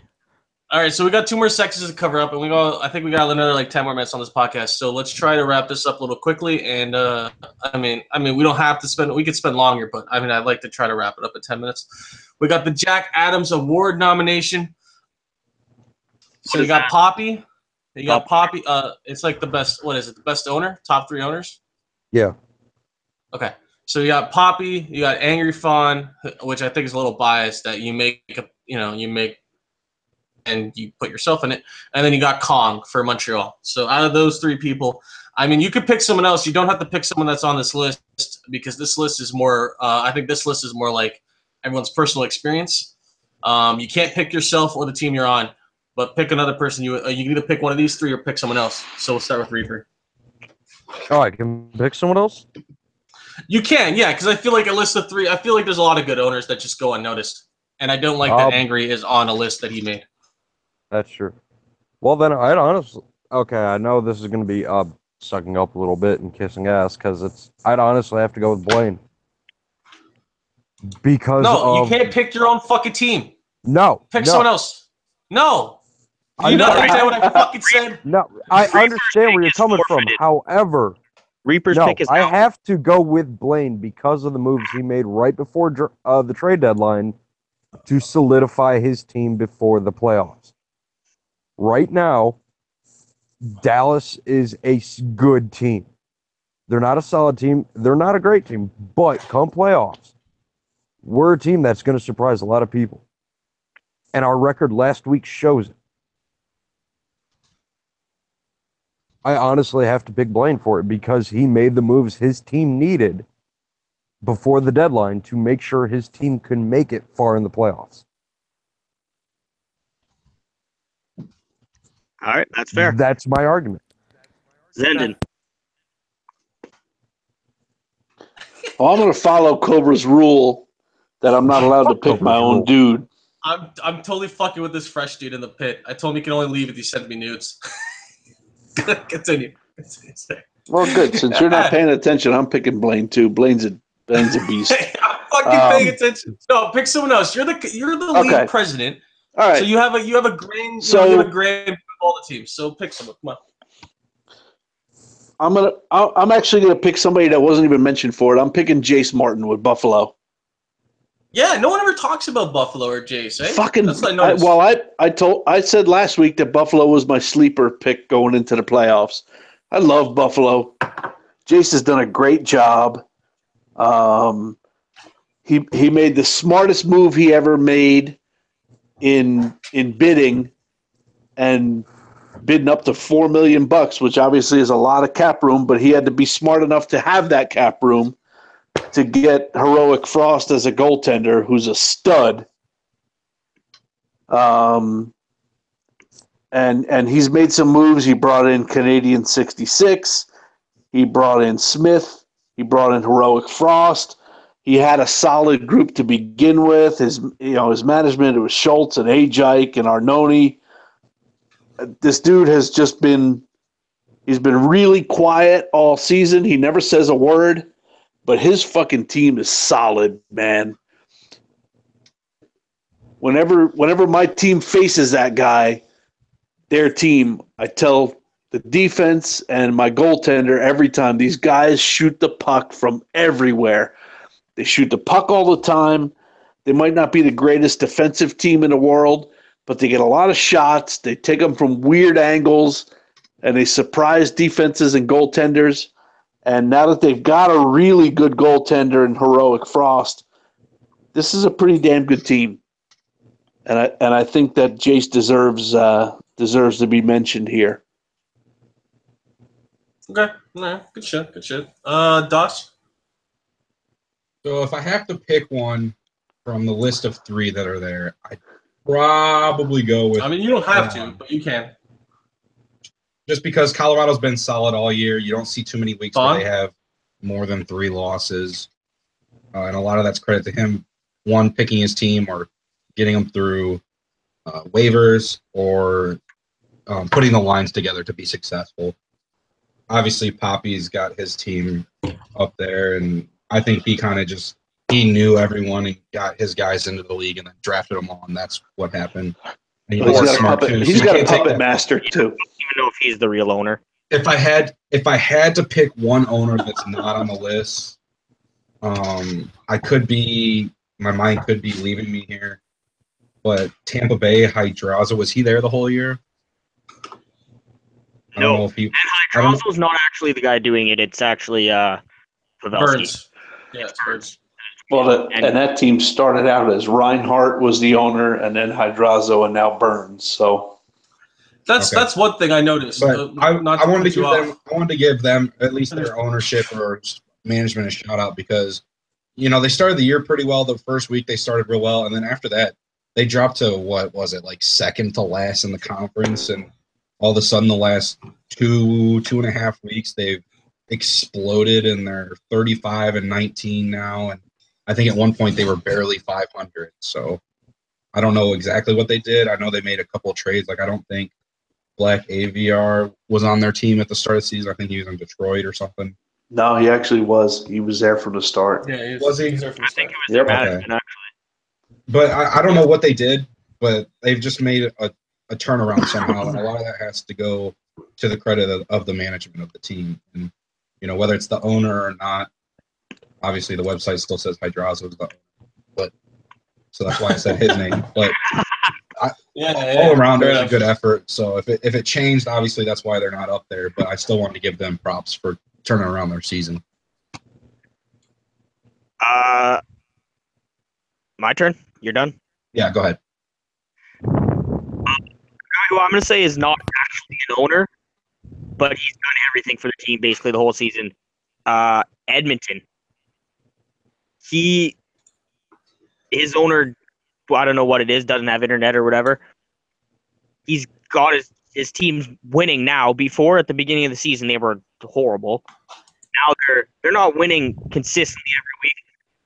All right, so we got 2 more sections to cover up, and I think we got another like 10 more minutes on this podcast. So let's try to wrap this up a little quickly. And I mean, we don't have to spend. We could spend longer, but I mean, I'd like to try to wrap it up in 10 minutes. We got the Jack Adams Award nomination. So you got Poppy. You got Poppy. It's like the best. What is it? The best owner? Top 3 owners? Yeah. Okay. So you got Poppy, you got Angry Fawn, which I think is a little biased that you make and you put yourself in it, and then you got Kong for Montreal. So out of those 3 people, I mean, you could pick someone else. You don't have to pick someone that's on this list because this list is more. I think this list is more like everyone's personal experience. You can't pick yourself or the team you're on, but pick another person. You can either pick one of these 3 or pick someone else. So we'll start with Reaper. Oh, I can pick someone else? You can, yeah, because I feel like a list of 3. I feel like there's a lot of good owners that just go unnoticed, and I don't like that Angry is on a list that he made. That's true. Well, then I'd honestly. Okay, I know this is going to be sucking up a little bit and kissing ass because I'd honestly have to go with Blaine. Because you can't pick your own fucking team. No, pick someone else. No, you don't understand what I fucking said. No, I understand where you're coming from. However. Reaper's pick is I have to go with Blaine because of the moves he made right before the trade deadline to solidify his team before the playoffs. Right now, Dallas is a good team. They're not a solid team. They're not a great team. But come playoffs, we're a team that's going to surprise a lot of people. And our record last week shows it. I honestly have to pick Blaine for it because he made the moves his team needed before the deadline to make sure his team could make it far in the playoffs. All right, that's fair. That's my argument. Zendon. Well, I'm going to follow Cobra's rule that I'm not allowed to pick my own dude. I'm totally fucking with this fresh dude in the pit. I told him he can only leave if he sends me nudes. Continue. Well, good. Since you're not paying attention, I'm picking Blaine too. Blaine's a beast. I'm fucking paying attention. No, pick someone else. You're the league president. All right. So you have a grand. You have a grand of all the teams. So pick someone. Come on. I'm actually gonna pick somebody that wasn't even mentioned for it. I'm picking Jace Martin with Buffalo. Yeah, no one ever talks about Buffalo or Jace, eh? Fucking. I said last week that Buffalo was my sleeper pick going into the playoffs. I love Buffalo. Jace has done a great job. He made the smartest move he ever made in bidding and bidding up to $4 million, which obviously is a lot of cap room, but he had to be smart enough to have that cap room to get Heroic Frost as a goaltender, who's a stud. And he's made some moves. He brought in Canadian 66. He brought in Smith. He brought in Heroic Frost. He had a solid group to begin with. His management, it was Schultz and Ajike and Arnone. This dude has just been really quiet all season. He never says a word, but his fucking team is solid, man. Whenever my team faces that guy, their team, I tell the defense and my goaltender every time, these guys shoot the puck from everywhere. They shoot the puck all the time. They might not be the greatest defensive team in the world, but they get a lot of shots. They take them from weird angles, and they surprise defenses and goaltenders. And now that they've got a really good goaltender in Heroic Frost, this is a pretty damn good team. And I think that Jace deserves to be mentioned here. Okay, no, good shit. Doss? So if I have to pick one from the list of three that are there, I'd probably go with. I mean, you don't have to, but you can. Just because Colorado's been solid all year, you don't see too many weeks where they have more than 3 losses, and a lot of that's credit to him. One, picking his team or getting them through waivers or putting the lines together to be successful. Obviously, Poppy's got his team up there, and I think he kind of he knew everyone and got his guys into the league and then drafted them all, and that's what happened. And he's got a puppet master too. I don't even know if he's the real owner. If I had to pick one owner that's not on the list, my mind could be leaving me here. But Tampa Bay, Hydraza, was he there the whole year? I don't know if he. And Hydraza's not actually the guy doing it. It's actually Pavelski. Burns. Yeah, it's Burns. Well, and that team started out as Reinhardt was the owner, and then Hydrazo, and now Burns. So that's one thing I noticed. But I wanted to give them at least their ownership or management a shout out because they started the year pretty well. The first week they started real well, and then after that they dropped to what was it, like second to last in the conference, and all of a sudden the last 2.5 weeks they've exploded, and they're 35-19 now, and I think at one point they were barely 500. So I don't know exactly what they did. I know they made a couple of trades. Like I don't think Black AVR was on their team at the start of the season. I think he was in Detroit or something. No, he actually was. He was there from the start. Yeah, was he? There from the I start. think it was their management, actually. But I don't know what they did, but they've just made a turnaround somehow, and a lot of that has to go to the credit of the management of the team. And whether it's the owner or not, obviously the website still says Hydraza was the owner, but so that's why I said his name. But all around, it was a good effort. So if it changed, obviously that's why they're not up there. But I still want to give them props for turning around their season. My turn. You're done. Yeah, go ahead. The guy who I'm going to say is not actually an owner, but he's done everything for the team basically the whole season. Edmonton. His owner, I don't know what it is, doesn't have internet or whatever. He's got his team's winning now. Before, at the beginning of the season, they were horrible. Now they're not winning consistently every week,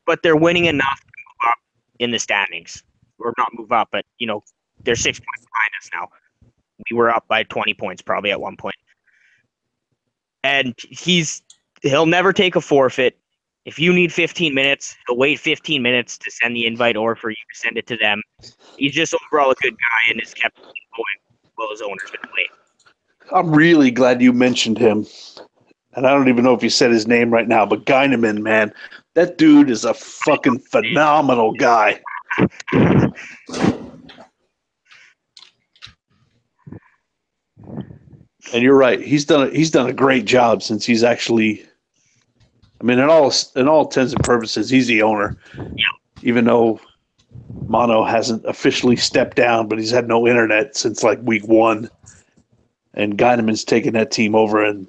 but they're winning enough to move up in the standings. Or not move up, but they're 6 points behind us now. We were up by 20 points probably at one point. And he'll never take a forfeit. If you need 15 minutes, he'll wait 15 minutes to send the invite or for you to send it to them. He's just overall a good guy and has kept going while his owner's been away. I'm really glad you mentioned him. And I don't even know if you said his name right now, but Geineman, man, that dude is a fucking phenomenal guy. And you're right. He's done a great job since he's actually. I mean, in all intents and purposes, he's the owner. Yeah. Even though Mono hasn't officially stepped down, but he's had no internet since like week 1. And Guyneman's taken that team over, and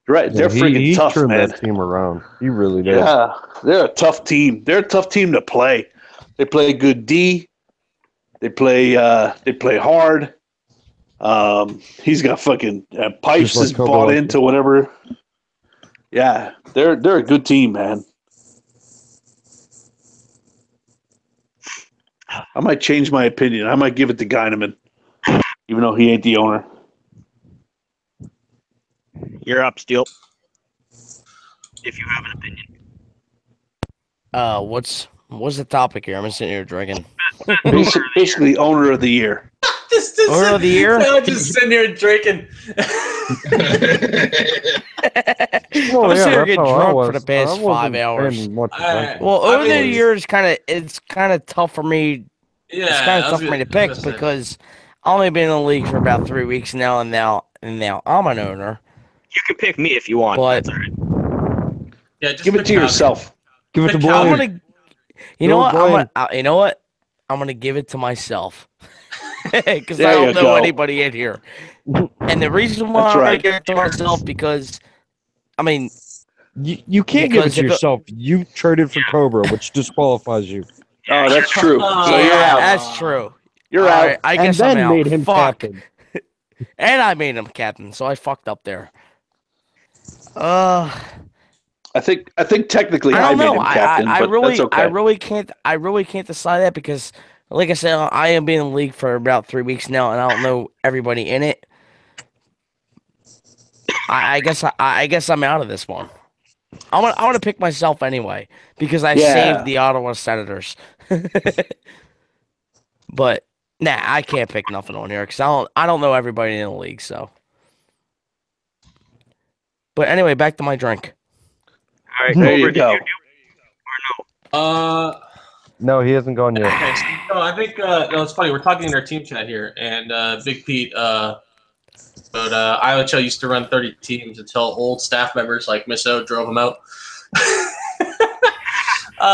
right, they're freaking tough, turned man. that team around. He really did. Yeah, they're a tough team. They're a tough team to play. They play good D. They play hard. He's got fucking Pipes Just like is bought Kobe. into whatever. Yeah, they're a good team, man. I might change my opinion. I might give it to Guyneman, even though he ain't the owner. You're up, Steel. If you have an opinion. What's the topic here? I'm sitting here drinking. Basically, owner of the year. Owner of the year? I'm just sitting here drinking. Well, I'm sitting here getting that's how I drunk for was. the past I wasn't 5 hours. paying much I- attention. Well, I over the mean- years, it's kind of tough for me. Yeah, It's kind I of was tough for me to pick gonna say. because I've only been in the league for about 3 weeks now, and now I'm an owner. You can pick me if you want. But- That's all right. Yeah, just Give it pick to Calgary. yourself. Give it to Pick I'm Blaine. gonna, you know Go what? Blaine. You know what? I'm gonna give it to myself because There I you don't know go. anybody in here. And the reason why That's I'm gonna right. give it to myself because, I mean, You can't give it Because to if it- yourself. You traded for Cobra, which disqualifies you. Oh, that's true. So you're yeah, out. that's true. You're All out. right, I and guess then I'm out. made him Fuck. captain. And I made him captain, so I fucked up there. I think technically I I, don't made know. him captain, I but really, that's okay. I really can't decide that because, like I said, I am being in the league for about 3 weeks now, and I don't know everybody in it. I guess I'm out of this one. I want to pick myself anyway because I Yeah. saved the Ottawa Senators. But nah, I can't pick nothing on here because I don't know everybody in the league. So, but anyway, back to my drink. All right, There Cobra, you did go. you do? No, he hasn't gone yet. Okay, so I think no, it's funny. We're talking in our team chat here, and Big Pete, but IOHL used to run 30 teams until old staff members like Miss O drove him out.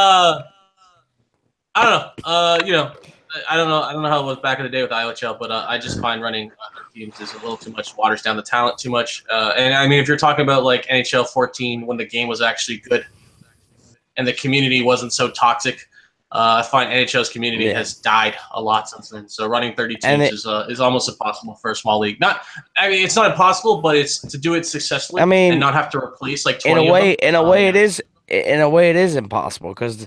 I don't know. I don't know how it was back in the day with IOHL, but I just find running 30 teams is a little too much. Waters down the talent too much. And I mean, if you're talking about like NHL 14 when the game was actually good and the community wasn't so toxic. I find NHL's community has died a lot since then. So running 30 teams is almost impossible for a small league. It's not impossible, but it's to do it successfully. I mean, and not have to replace like 20 in a way, of them. in a way, it is impossible because,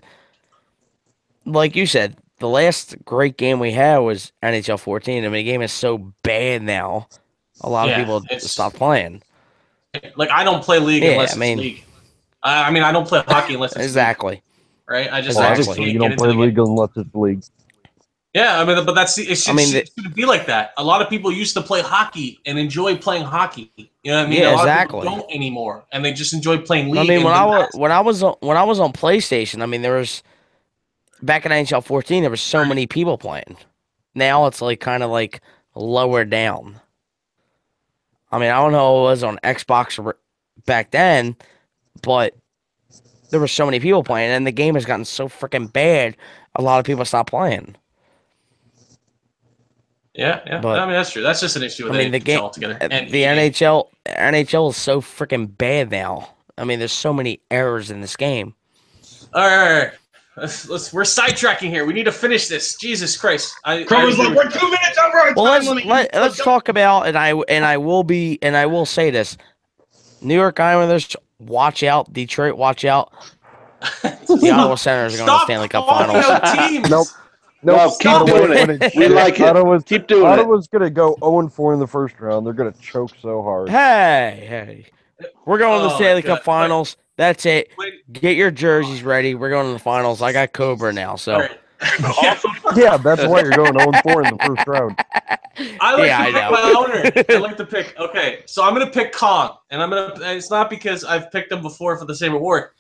like you said, the last great game we had was NHL 14. I mean, the game is so bad now. A lot of people stop playing. Like I don't play league unless it's league. I mean, I don't play hockey unless it's exactly. League, right? I just Obviously, you don't play league unless it's league. Yeah, I mean, but it should be like that. A lot of people used to play hockey and enjoy playing hockey. You know what I mean? Yeah, a lot exactly. of people don't anymore, and they just enjoy playing league. I mean, when I was on PlayStation, I mean, there was back in NHL 14, there was so many people playing. Now it's like kind of like lower down. I mean, I don't know how it was on Xbox back then, but there were so many people playing, and the game has gotten so freaking bad. A lot of people stopped playing. Yeah. But, I mean, that's true. That's just an issue with the game altogether. The And NHL is so freaking bad now. I mean, there's so many errors in this game. All right. We're sidetracking here. We need to finish this. Jesus Christ! Cobra's like, we're 2 minutes over our Well, time. let's talk about, and I will say this: New York Islanders, watch out! Detroit, watch out! The Ottawa Senators are going to the Stanley Cup Finals. Teams. No, keep doing it. We like it. Keep doing it. Ottawa's going to go 0-4 in the first round. They're going to choke so hard. Hey, we're going to the Stanley Cup Finals. That's it. Wait. Get your jerseys ready. We're going to the finals. I got Cobra now, so. Right. Yeah, that's why you're going 0-4 in the first round. I like to pick my owner. I like to pick. Okay, so I'm gonna pick Kong, and it's not because I've picked him before for the same award.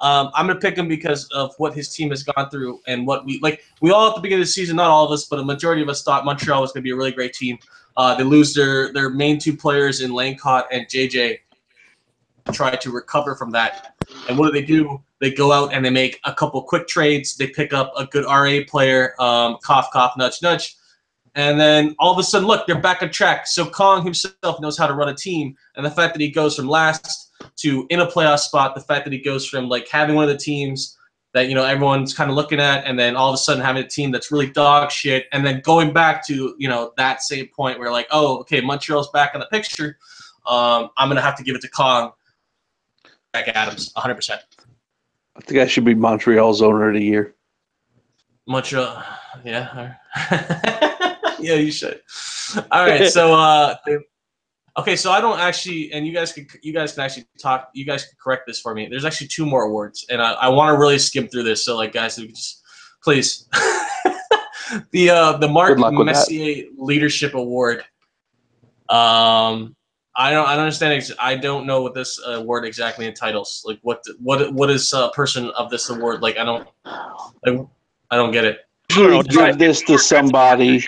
I'm gonna pick him because of what his team has gone through and what we like. We all at the beginning of the season, not all of us, but a majority of us thought Montreal was gonna be a really great team. They lose their main two players in Lane Cott and JJ. Try to recover from that, and what do? They go out and they make a couple quick trades. They pick up a good RA player, cough, cough, nudge, nudge. And then all of a sudden, look, they're back on track. So Kong himself knows how to run a team. And the fact that he goes from last to in a playoff spot, the fact that he goes from like having one of the teams that, you know, everyone's kind of looking at, and then all of a sudden having a team that's really dog shit, and then going back to, you know, that same point where like, oh, okay, Montreal's back in the picture. I'm going to have to give it to Kong. Back Adams, 100%. I think I should be Montreal's owner of the year. Montreal, yeah. Yeah, you should. All right, so okay, so I don't actually, and you guys can actually talk. You guys can correct this for me. There's actually 2 more awards, and I want to really skim through this. So, like, guys, if you just please, the Marc Messier Leadership Award. I don't understand. I don't know what this award exactly entitles. Like, what is a person of this award? Like, I don't get it. Usually give this to somebody.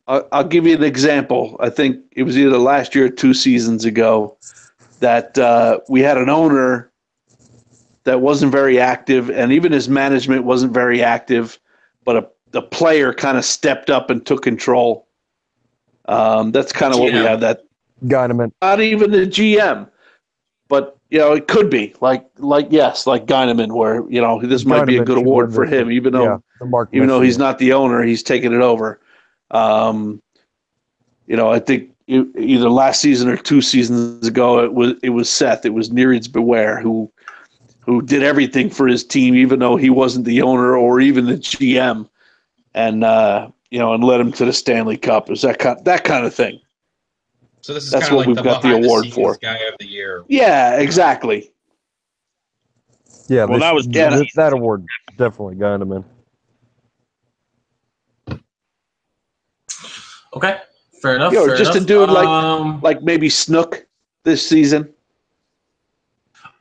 I'll give you an example. I think it was either last year or 2 seasons ago that we had an owner that wasn't very active, and even his management wasn't very active, but the player kind of stepped up and took control. That's kind of what we have. That Guyneman. Not even the GM, but you know, it could be like Guyneman, where you know this might be a good award for him, even though he's not the owner, he's taking it over. You know, I think either last season or 2 seasons ago, it was Seth. It was Nereids Beware who did everything for his team, even though he wasn't the owner or even the GM, and you know, and led him to the Stanley Cup. It was that kind of thing. So that's what like we've got the award for. Guy of the year. Yeah, exactly. Yeah, well, that award definitely Guyneman. Okay, fair enough. A dude like maybe Snook this season.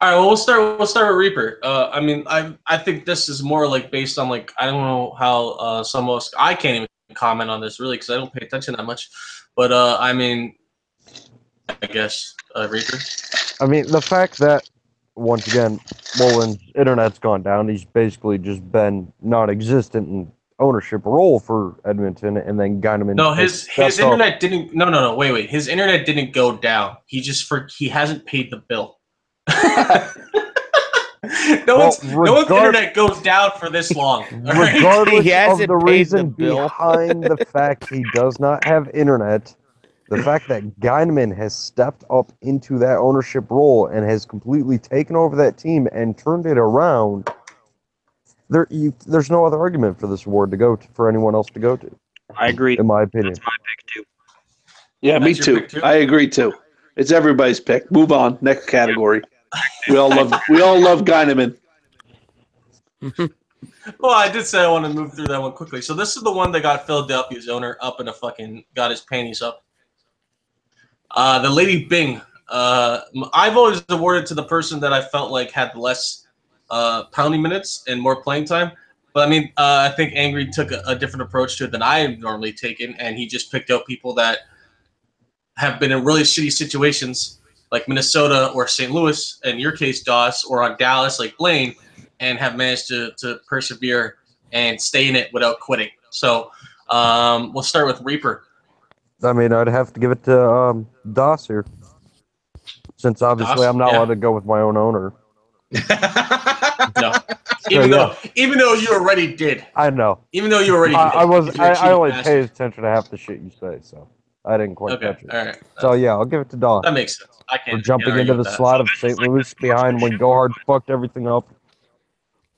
All right, well, we'll start with Reaper. I mean, I think this is more like based on like, I don't know how some of us, I can't even comment on this really because I don't pay attention that much. But I mean, I guess Reaper. I mean, the fact that once again, Mullen's internet's gone down. He's basically just been non-existent in ownership role for Edmonton, and then Guyneman. No, his internet didn't. No. Wait. His internet didn't go down. He hasn't paid the bill. No one's internet goes down for this long. Regardless of the reason behind the fact he does not have internet, the fact that Guyneman has stepped up into that ownership role and has completely taken over that team and turned it around, there's no other argument for this award to go to, for anyone else to go to. I agree. In my opinion. That's my pick, too. Yeah, me too. I agree, too. It's everybody's pick. Move on. Next category. We all love Guyneman. Well, I did say I want to move through that one quickly. So this is the one that got Philadelphia's owner up in got his panties up. The Lady Bing. I've always awarded to the person that I felt like had less pounding minutes and more playing time. But I mean, I think Angry took a different approach to it than I have normally taken, and he just picked out people that have been in really shitty situations like Minnesota or St. Louis, in your case, Doss, or on Dallas like Blaine, and have managed to persevere and stay in it without quitting. So we'll start with Reaper. I mean, I'd have to give it to Doss here, since obviously I'm not allowed to go with my own owner. No, even though you already did. I know. Even though you already did. I only pay attention to half the shit you say, so I didn't quite catch it. All right. So yeah, I'll give it to Doss. That makes sense. I can't. We're jumping into the slot of St. Louis behind when Gohard fucked everything up.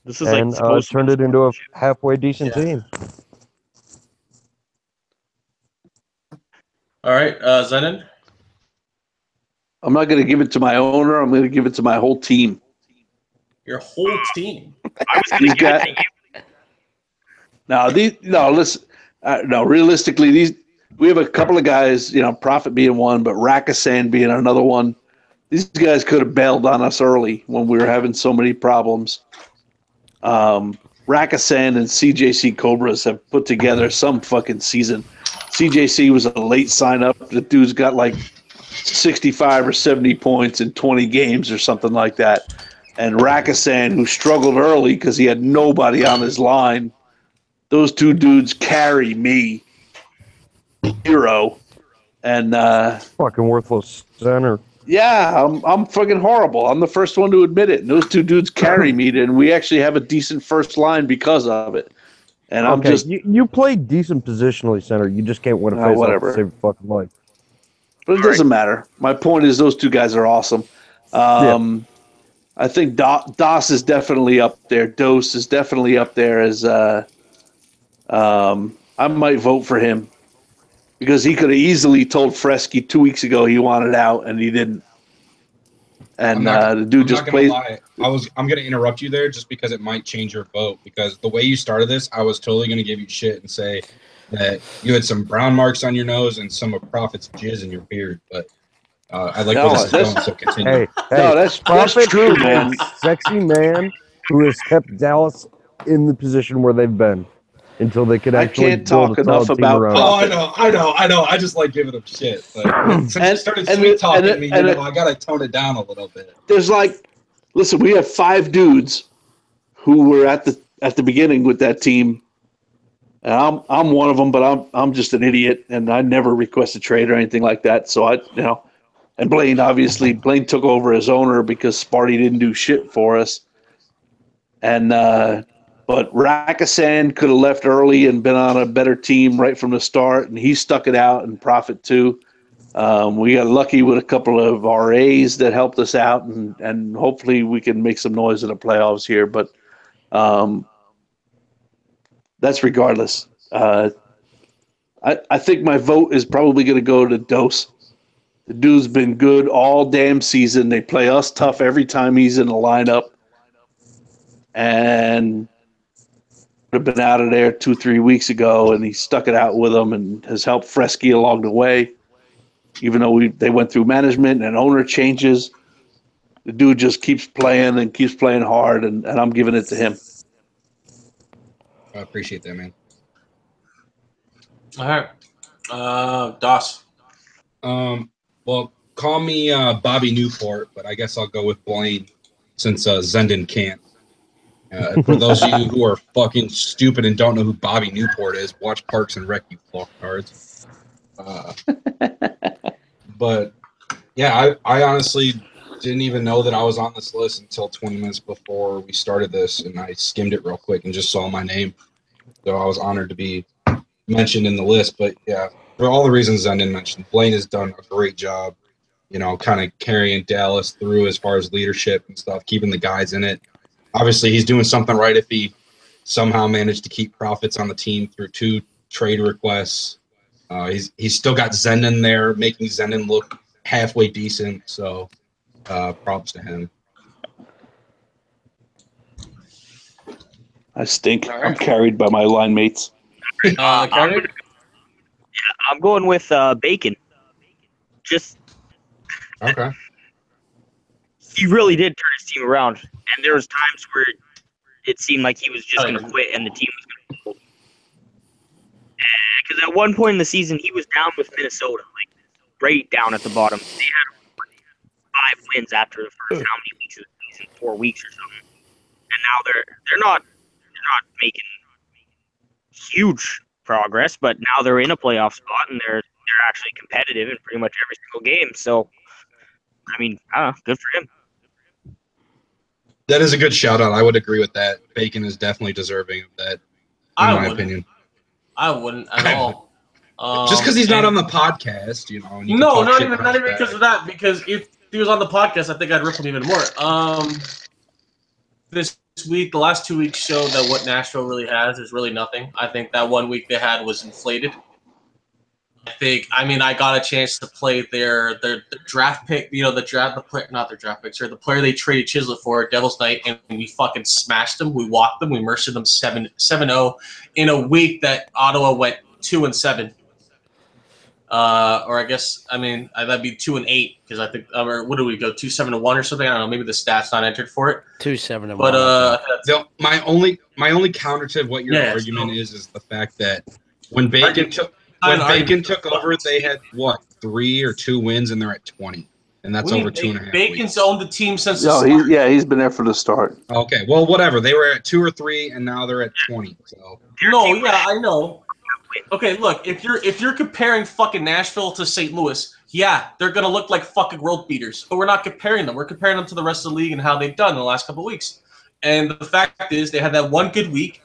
This is and turned it into a halfway decent team. All right, Zenon? I'm not going to give it to my owner. I'm going to give it to my whole team. Your whole team? Realistically, we have a couple of guys, Prophet being one, but Rakisand being another one. These guys could have bailed on us early when we were having so many problems. Rakisand and CJC Cobras have put together some fucking season. CJC was a late sign-up. The dude's got like 65 or 70 points in 20 games or something like that. and Rakasan, who struggled early because he had nobody on his line. Those two dudes carry me. Hero. And Fucking worthless center. yeah, I'm fucking horrible. I'm the first one to admit it. And those two dudes carry me, and we actually have a decent first line because of it. And I'm Okay, just you play decent positionally center. You just can't win a face whatever. off to save your fucking life. But it doesn't matter. My point is those two guys are awesome. I think Dos is definitely up there. Dose is definitely up there as I might vote for him because he could have easily told Fresky 2 weeks ago he wanted out and he didn't. And the dude just plays. Lie. I'm gonna interrupt you there just because it might change your vote, because the way you started this, I was totally gonna give you shit and say that you had some brown marks on your nose and some of Prophet's jizz in your beard, but I like where this is going, so continue. Hey, No, that's Prophet true, is a man. Sexy man who has kept Dallas in the position where they've been until they could I actually can't talk build a solid enough team about around Oh, it. I know. I just like giving him shit. But since you started sweet talking me, I gotta tone it down a little bit. There's listen, we have 5 dudes who were at the beginning with that team. And I'm one of them, but I'm just an idiot, and I never request a trade or anything like that. So and Blaine took over as owner because Sparty didn't do shit for us. And but Rakasan could have left early and been on a better team right from the start, and he stuck it out and Prophet too. We got lucky with a couple of RAs that helped us out, and hopefully we can make some noise in the playoffs here. But that's regardless. I think my vote is probably going to go to Dose. The dude's been good all damn season. They play us tough every time he's in the lineup. And would have been out of there 2-3 weeks ago, and he stuck it out with them and has helped Fresky along the way. Even though they went through management and owner changes, the dude just keeps playing and keeps playing hard, and I'm giving it to him. I appreciate that, man. All right. Doss. Well, call me Bobby Newport, but I guess I'll go with Blaine since Zendon can't. For those of you who are fucking stupid and don't know who Bobby Newport is, watch Parks and Rec, you fucktards. But yeah, I honestly didn't even know that I was on this list until 20 minutes before we started this, and I skimmed it real quick and just saw my name. So I was honored to be mentioned in the list. But yeah, for all the reasons Zendon mentioned, Blaine has done a great job, kind of carrying Dallas through as far as leadership and stuff, keeping the guys in it. Obviously, he's doing something right if he somehow managed to keep Profits on the team through 2 trade requests. He's still got Zendon there, making Zendon look halfway decent. So props to him. I stink. Right. I'm carried by my line mates. I'm going with Bacon. Just okay. He really did turn his team around, and there was times where it seemed like he was just going to quit and the team was going to fold. Because at one point in the season, he was down with Minnesota, right down at the bottom. They had 5 wins after the first how many weeks of the season? 4 weeks or something. And now they're not making huge progress, but now they're in a playoff spot and they're actually competitive in pretty much every single game. So, I mean, I don't know, good for him. That is a good shout out. I would agree with that. Bacon is definitely deserving of that, in my opinion. I wouldn't at all. Just because he's not on the podcast, No, not even because of that. Because if he was on the podcast, I think I'd rip him even more. This week, the last 2 weeks showed that what Nashville really has is really nothing. I think that 1 week they had was inflated. I got a chance to play their draft pick, the player they traded Chislett for, Devil's Night, and we fucking smashed them. We walked them. We merced them 7-0 in a week that Ottawa went 2-7. Or I guess, that'd be 2-8 because I think, or what do we go 2-7-1 or something? I don't know. Maybe the stats not entered for it. 2-7-1. But my only counter to what your argument is the fact that when Bacon took over, they had 3 or 2 wins and they're at 20. and that's We over 2.5 Bacon's weeks. owned the team since the No, start. he's been there for the start. Okay, well, whatever. They were at 2 or 3, and now they're at 20. So No, yeah, I know. Okay, look, if you're comparing fucking Nashville to St. Louis, yeah, they're gonna look like fucking world beaters. But we're not comparing them. We're comparing them to the rest of the league and how they've done in the last couple of weeks. And the fact is, they had that one good week,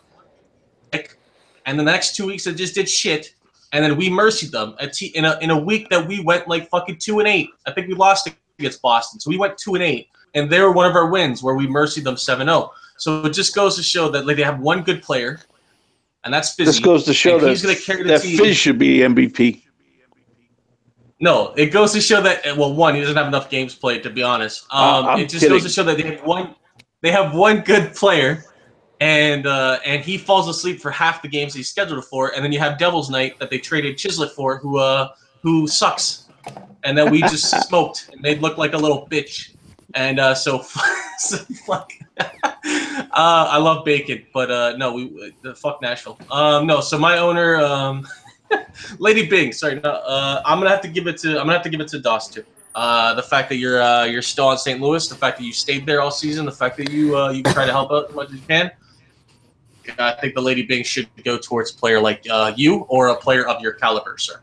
and the next 2 weeks they just did shit. And then we mercied them in a week that we went like fucking 2-8. I think we lost against Boston, so we went 2-8, and they were one of our wins where we mercied them 7-0. So it just goes to show that like they have one good player, and that's Fizzy. This goes to show that he's going to carry the that team. Fizz should be MVP. No, it goes to show that one, he doesn't have enough games played, to be honest. It just goes to show that they have one good player. And he falls asleep for half the games he's scheduled for, and then you have Devil's Night that they traded Chislett for, who sucks, and then we just smoked, and they look like a little bitch, and so fuck. I love Bacon, but no, fuck Nashville. No, so my owner, Lady Bing. Sorry, no, I'm gonna have to give it to Doss too. The fact that you're still on St. Louis, the fact that you stayed there all season, the fact that you try to help out as much as you can. I think the Lady Bing should go towards a player like you or a player of your caliber, sir.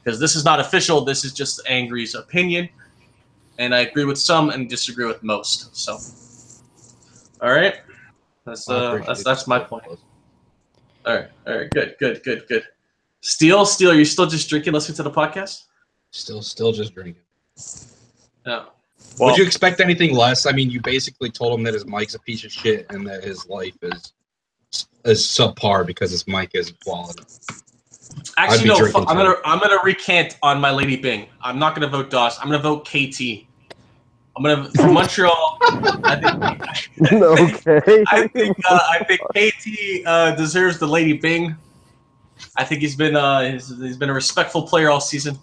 Because this is not official. This is just Angry's opinion, and I agree with some and disagree with most. So, all right, that's my point. All right, good. Steel, are you still just drinking, listening to the podcast? still just drinking. No. Well, Would you expect anything less? I mean, you basically told him that his mic's a piece of shit and that his life is subpar because his mic isn't quality. Actually, no. I'm gonna recant on my Lady Bing. I'm not gonna vote Doss. I'm gonna vote KT. I'm gonna from Montreal. Okay. I think KT deserves the Lady Bing. I think he's been a respectful player all season.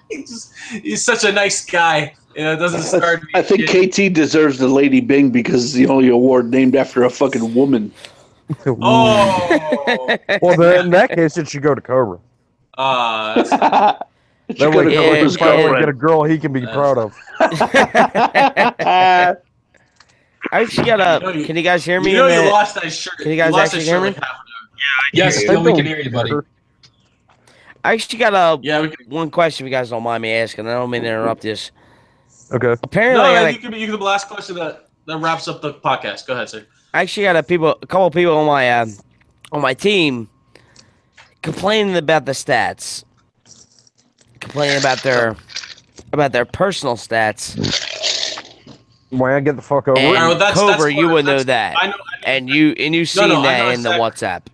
He's such a nice guy. It doesn't start. I think KT deserves the Lady Bing because it's the only award named after a fucking woman. Oh. Well, then in that case, it should go to Cobra. It should That go way, to Cobra's he finally girlfriend. get a girl he can be proud of. I actually got a. Can you guys hear me? You lost that shirt. Can you guys actually hear me? Yes, still we can hear you, buddy. I actually got one question, if you guys don't mind me asking. I don't mean to interrupt this. Okay. Apparently, you can be the last question that wraps up the podcast. Go ahead, sir. I actually got a couple people on my team complaining about the stats, complaining about their personal stats. Why not get the fuck over And it? Cobra, you would know that, I know. and you seen that in the WhatsApp.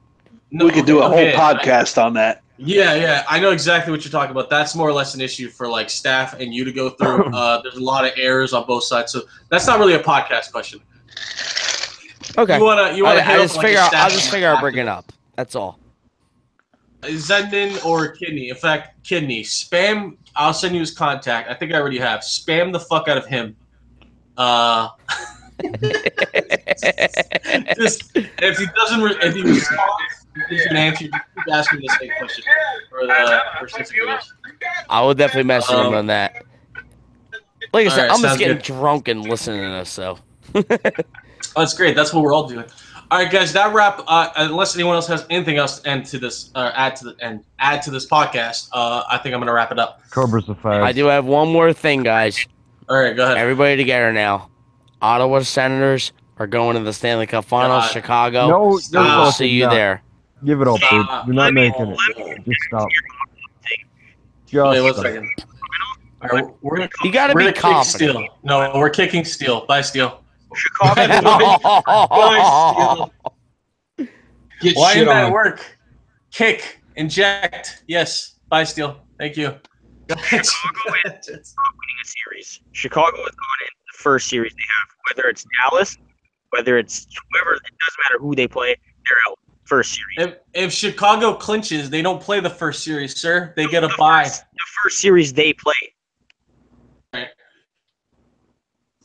We could do a whole podcast on that. Yeah, I know exactly what you're talking about. That's more or less an issue for like staff and you to go through. There's a lot of errors on both sides, so that's not really a podcast question. Okay. You wanna I'll just figure out bringing it up. That's all. Zendin or Kidney. In fact, Kidney. Spam. I'll send you his contact. I think I already have. Spam the fuck out of him. Just if he responds, he's gonna answer. Keep asking the same question for the first 6 videos. I will definitely message him on that. Like I said, Alright, I'm just sounds getting good. drunk and listening to this, so. Oh, that's great. That's what we're all doing. All right, guys. That wrap. Unless anyone else has anything else to add to this podcast, I think I'm gonna wrap it up. Cobra's the fast. I do have one more thing, guys. All right, go ahead. Everybody together now. Ottawa Senators are going to the Stanley Cup Finals. God. Chicago. No, I'll see you not. there. Give it up, dude. You're not making it. Just stop. Wait, one Just stop. second. All right, You got to we're be gonna kick confident. Steel. No, we're kicking Steel. Bye, Steel. Chicago. Bye, Steel. Get Why shit didn't that on. work? Kick, inject. Yes. Bye, Steel. Thank you. Chicago is winning a series. Chicago is going in the first series they have. Whether it's Dallas, whether it's whoever, it doesn't matter who they play, they're out first series. If Chicago clinches, they don't play the first series, sir. They get a bye. The first series they play.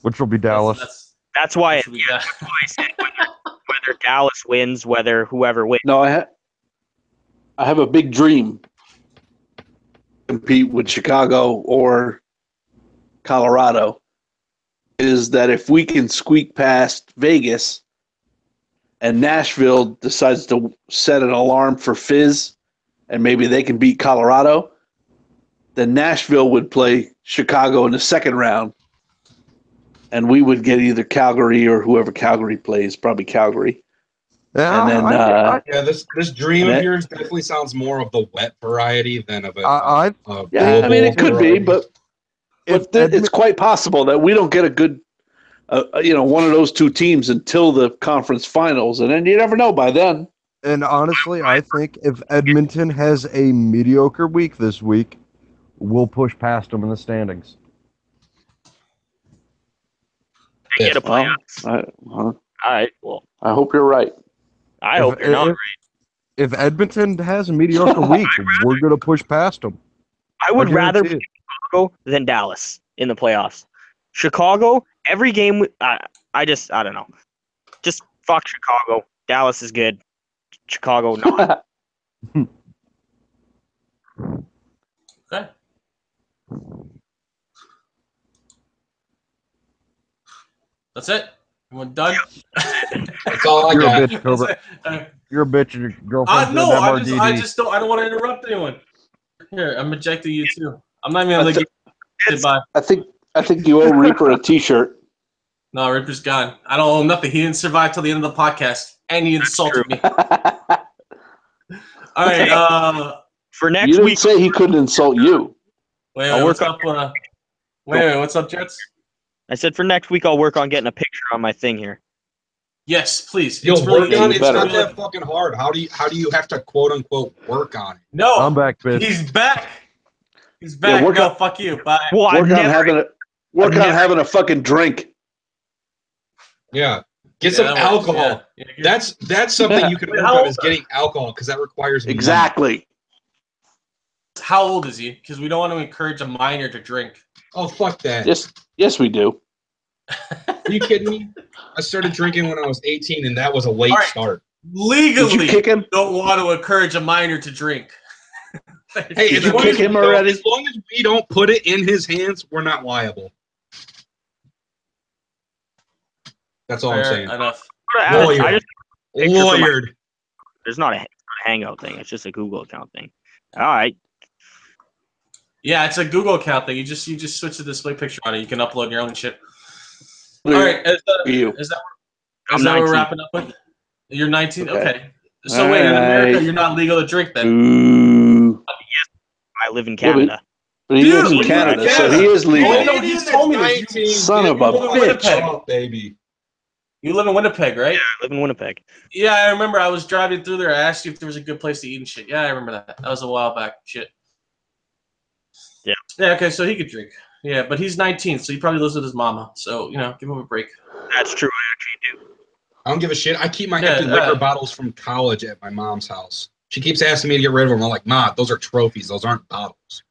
Which will be Dallas. That's why. That's what we got. That's why I said whether Dallas wins, whether whoever wins. No, I have a big dream. compete with Chicago or Colorado is that if we can squeak past Vegas and Nashville decides to set an alarm for Fizz and maybe they can beat Colorado, then Nashville would play Chicago in the second round and we would get either Calgary or whoever Calgary plays, probably Calgary. Yeah, And then, Yeah, this dream And of that- yours definitely sounds more of the wet variety than of a. yeah, I mean, it could be, variety. but if it's quite possible that we don't get a good, one of those two teams until the conference finals, and then you never know by then. And honestly, I think if Edmonton has a mediocre week this week, we'll push past them in the standings. They get a Well, playoffs. All right. Well, I hope you're right. I hope you're not. If Edmonton has a mediocre week, we're going to push past them. I would rather guarantee play Chicago than Dallas in the playoffs. Chicago, every game. I don't know. Just fuck Chicago. Dallas is good. Chicago, no. Okay. That's it. Everyone done? That's all I You're a got. bitch, Cobra. You're a bitch, and your girlfriend's No, doing I MRDD. just don't. I don't want to interrupt anyone. Here, I'm ejecting you too. I'm not even gonna let you say bye. I think you owe Reaper a T-shirt. No, Ripper's gone. I don't owe him nothing. He didn't survive till the end of the podcast, and he insulted me. All right. For You next didn't week, say he couldn't insult you. Wait, what's up? Wait, what's up, Jets? I said for next week I'll work on getting a picture on my thing here. Yes, please. You'll It's really work on it. It's better. not that fucking hard. How do you have to quote unquote work on it? No, I'm back, bitch. he's back. He's back. work No, on- fuck you. Bye. Well, Work on having a fucking drink. Yeah, get some that works, alcohol. yeah. That's something you can Wait, work how on old is are you? getting alcohol because that requires money. Exactly. How old is he? Because we don't want to encourage a minor to drink. Oh fuck that! Yes, we do. Are you kidding me? I started drinking when I was 18, and that was a late All right. start. Did Legally, you kick him? don't want to encourage a minor to drink. Hey, Did as you long kick as we him don't- already? As long as we don't put it in his hands, we're not liable. That's all I'm Fair saying. enough. Lawyered. I just picture for my- Lawyered. there's not a Hangout thing. It's just a Google account thing. All right. Yeah, it's a Google account thing. You just switch the display picture on it. You can upload your own shit. All right, is You. that I'm what we're 19. wrapping up with? You're 19. Okay. Okay. So wait, in All America, right. you're not legal to drink then. Ooh. I live in Yeah, but- Canada. But he Dude, lives in we live in Canada, so Canada. he is legal. Oh, no, he told me this. 19, Son get of a the bitch. fuck up, baby. You live in Winnipeg, right? I live in Winnipeg. Yeah, I remember. I was driving through there. I asked you if there was a good place to eat and shit. Yeah, I remember that. That was a while back. Shit. Yeah. Yeah. Okay, so he could drink. Yeah, but he's 19, so he probably lives with his mama. So give him a break. That's true. I actually do. I don't give a shit. I keep my Yeah, empty liquor bottles from college at my mom's house. She keeps asking me to get rid of them. I'm like, Ma, those are trophies. Those aren't bottles.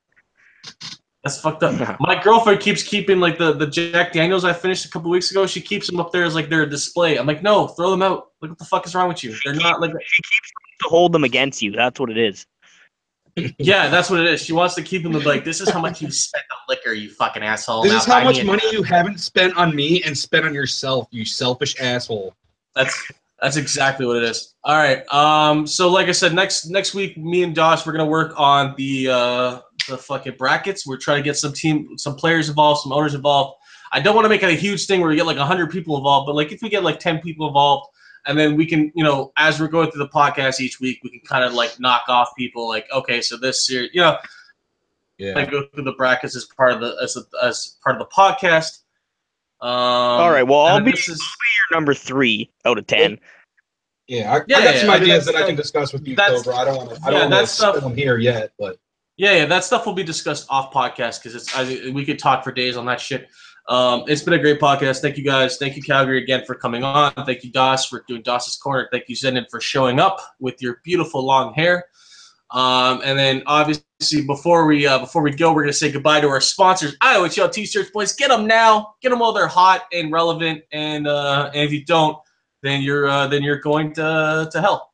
That's fucked up. My girlfriend keeps keeping like the Jack Daniels I finished a couple weeks ago. She keeps them up there as like their display. I'm like, no, throw them out. Like, what the fuck is wrong with you? They're not like. She keeps to hold them against you. That's what it is. Yeah, that's what it is. She wants to keep them like, this is how much you spent on liquor, you fucking asshole. This Now is how buy much me a- money you haven't spent on me and spent on yourself, you selfish asshole. That's exactly what it is. All right. So like I said, next week, me and Josh, we're gonna work on the fucking brackets. We're trying to get some players involved, some owners involved. I don't want to make it a huge thing where we get like 100 people involved, but like if we get like 10 people involved, and then we can, as we're going through the podcast each week, we can kind of like knock off people. Like, okay, so this series, Yeah. I go through the brackets as part of the podcast. All right. Well, I'll be this is your number 3 out of 10. Yeah, I Yeah, got some I mean, ideas that's- that I can discuss with you, that's- Cobra. I don't want yeah, to that's spill stuff- them here yet, but Yeah, that stuff will be discussed off podcast because we could talk for days on that shit. It's been a great podcast. Thank you guys. Thank you, Calgary, again for coming on. Thank you, Doss, for doing Doss's Corner. Thank you, Zendon, for showing up with your beautiful long hair. And then obviously before we go, we're gonna say goodbye to our sponsors. IOHL T-shirts, boys. Get them now. Get them while they're hot and relevant. And if you don't, then you're going to hell.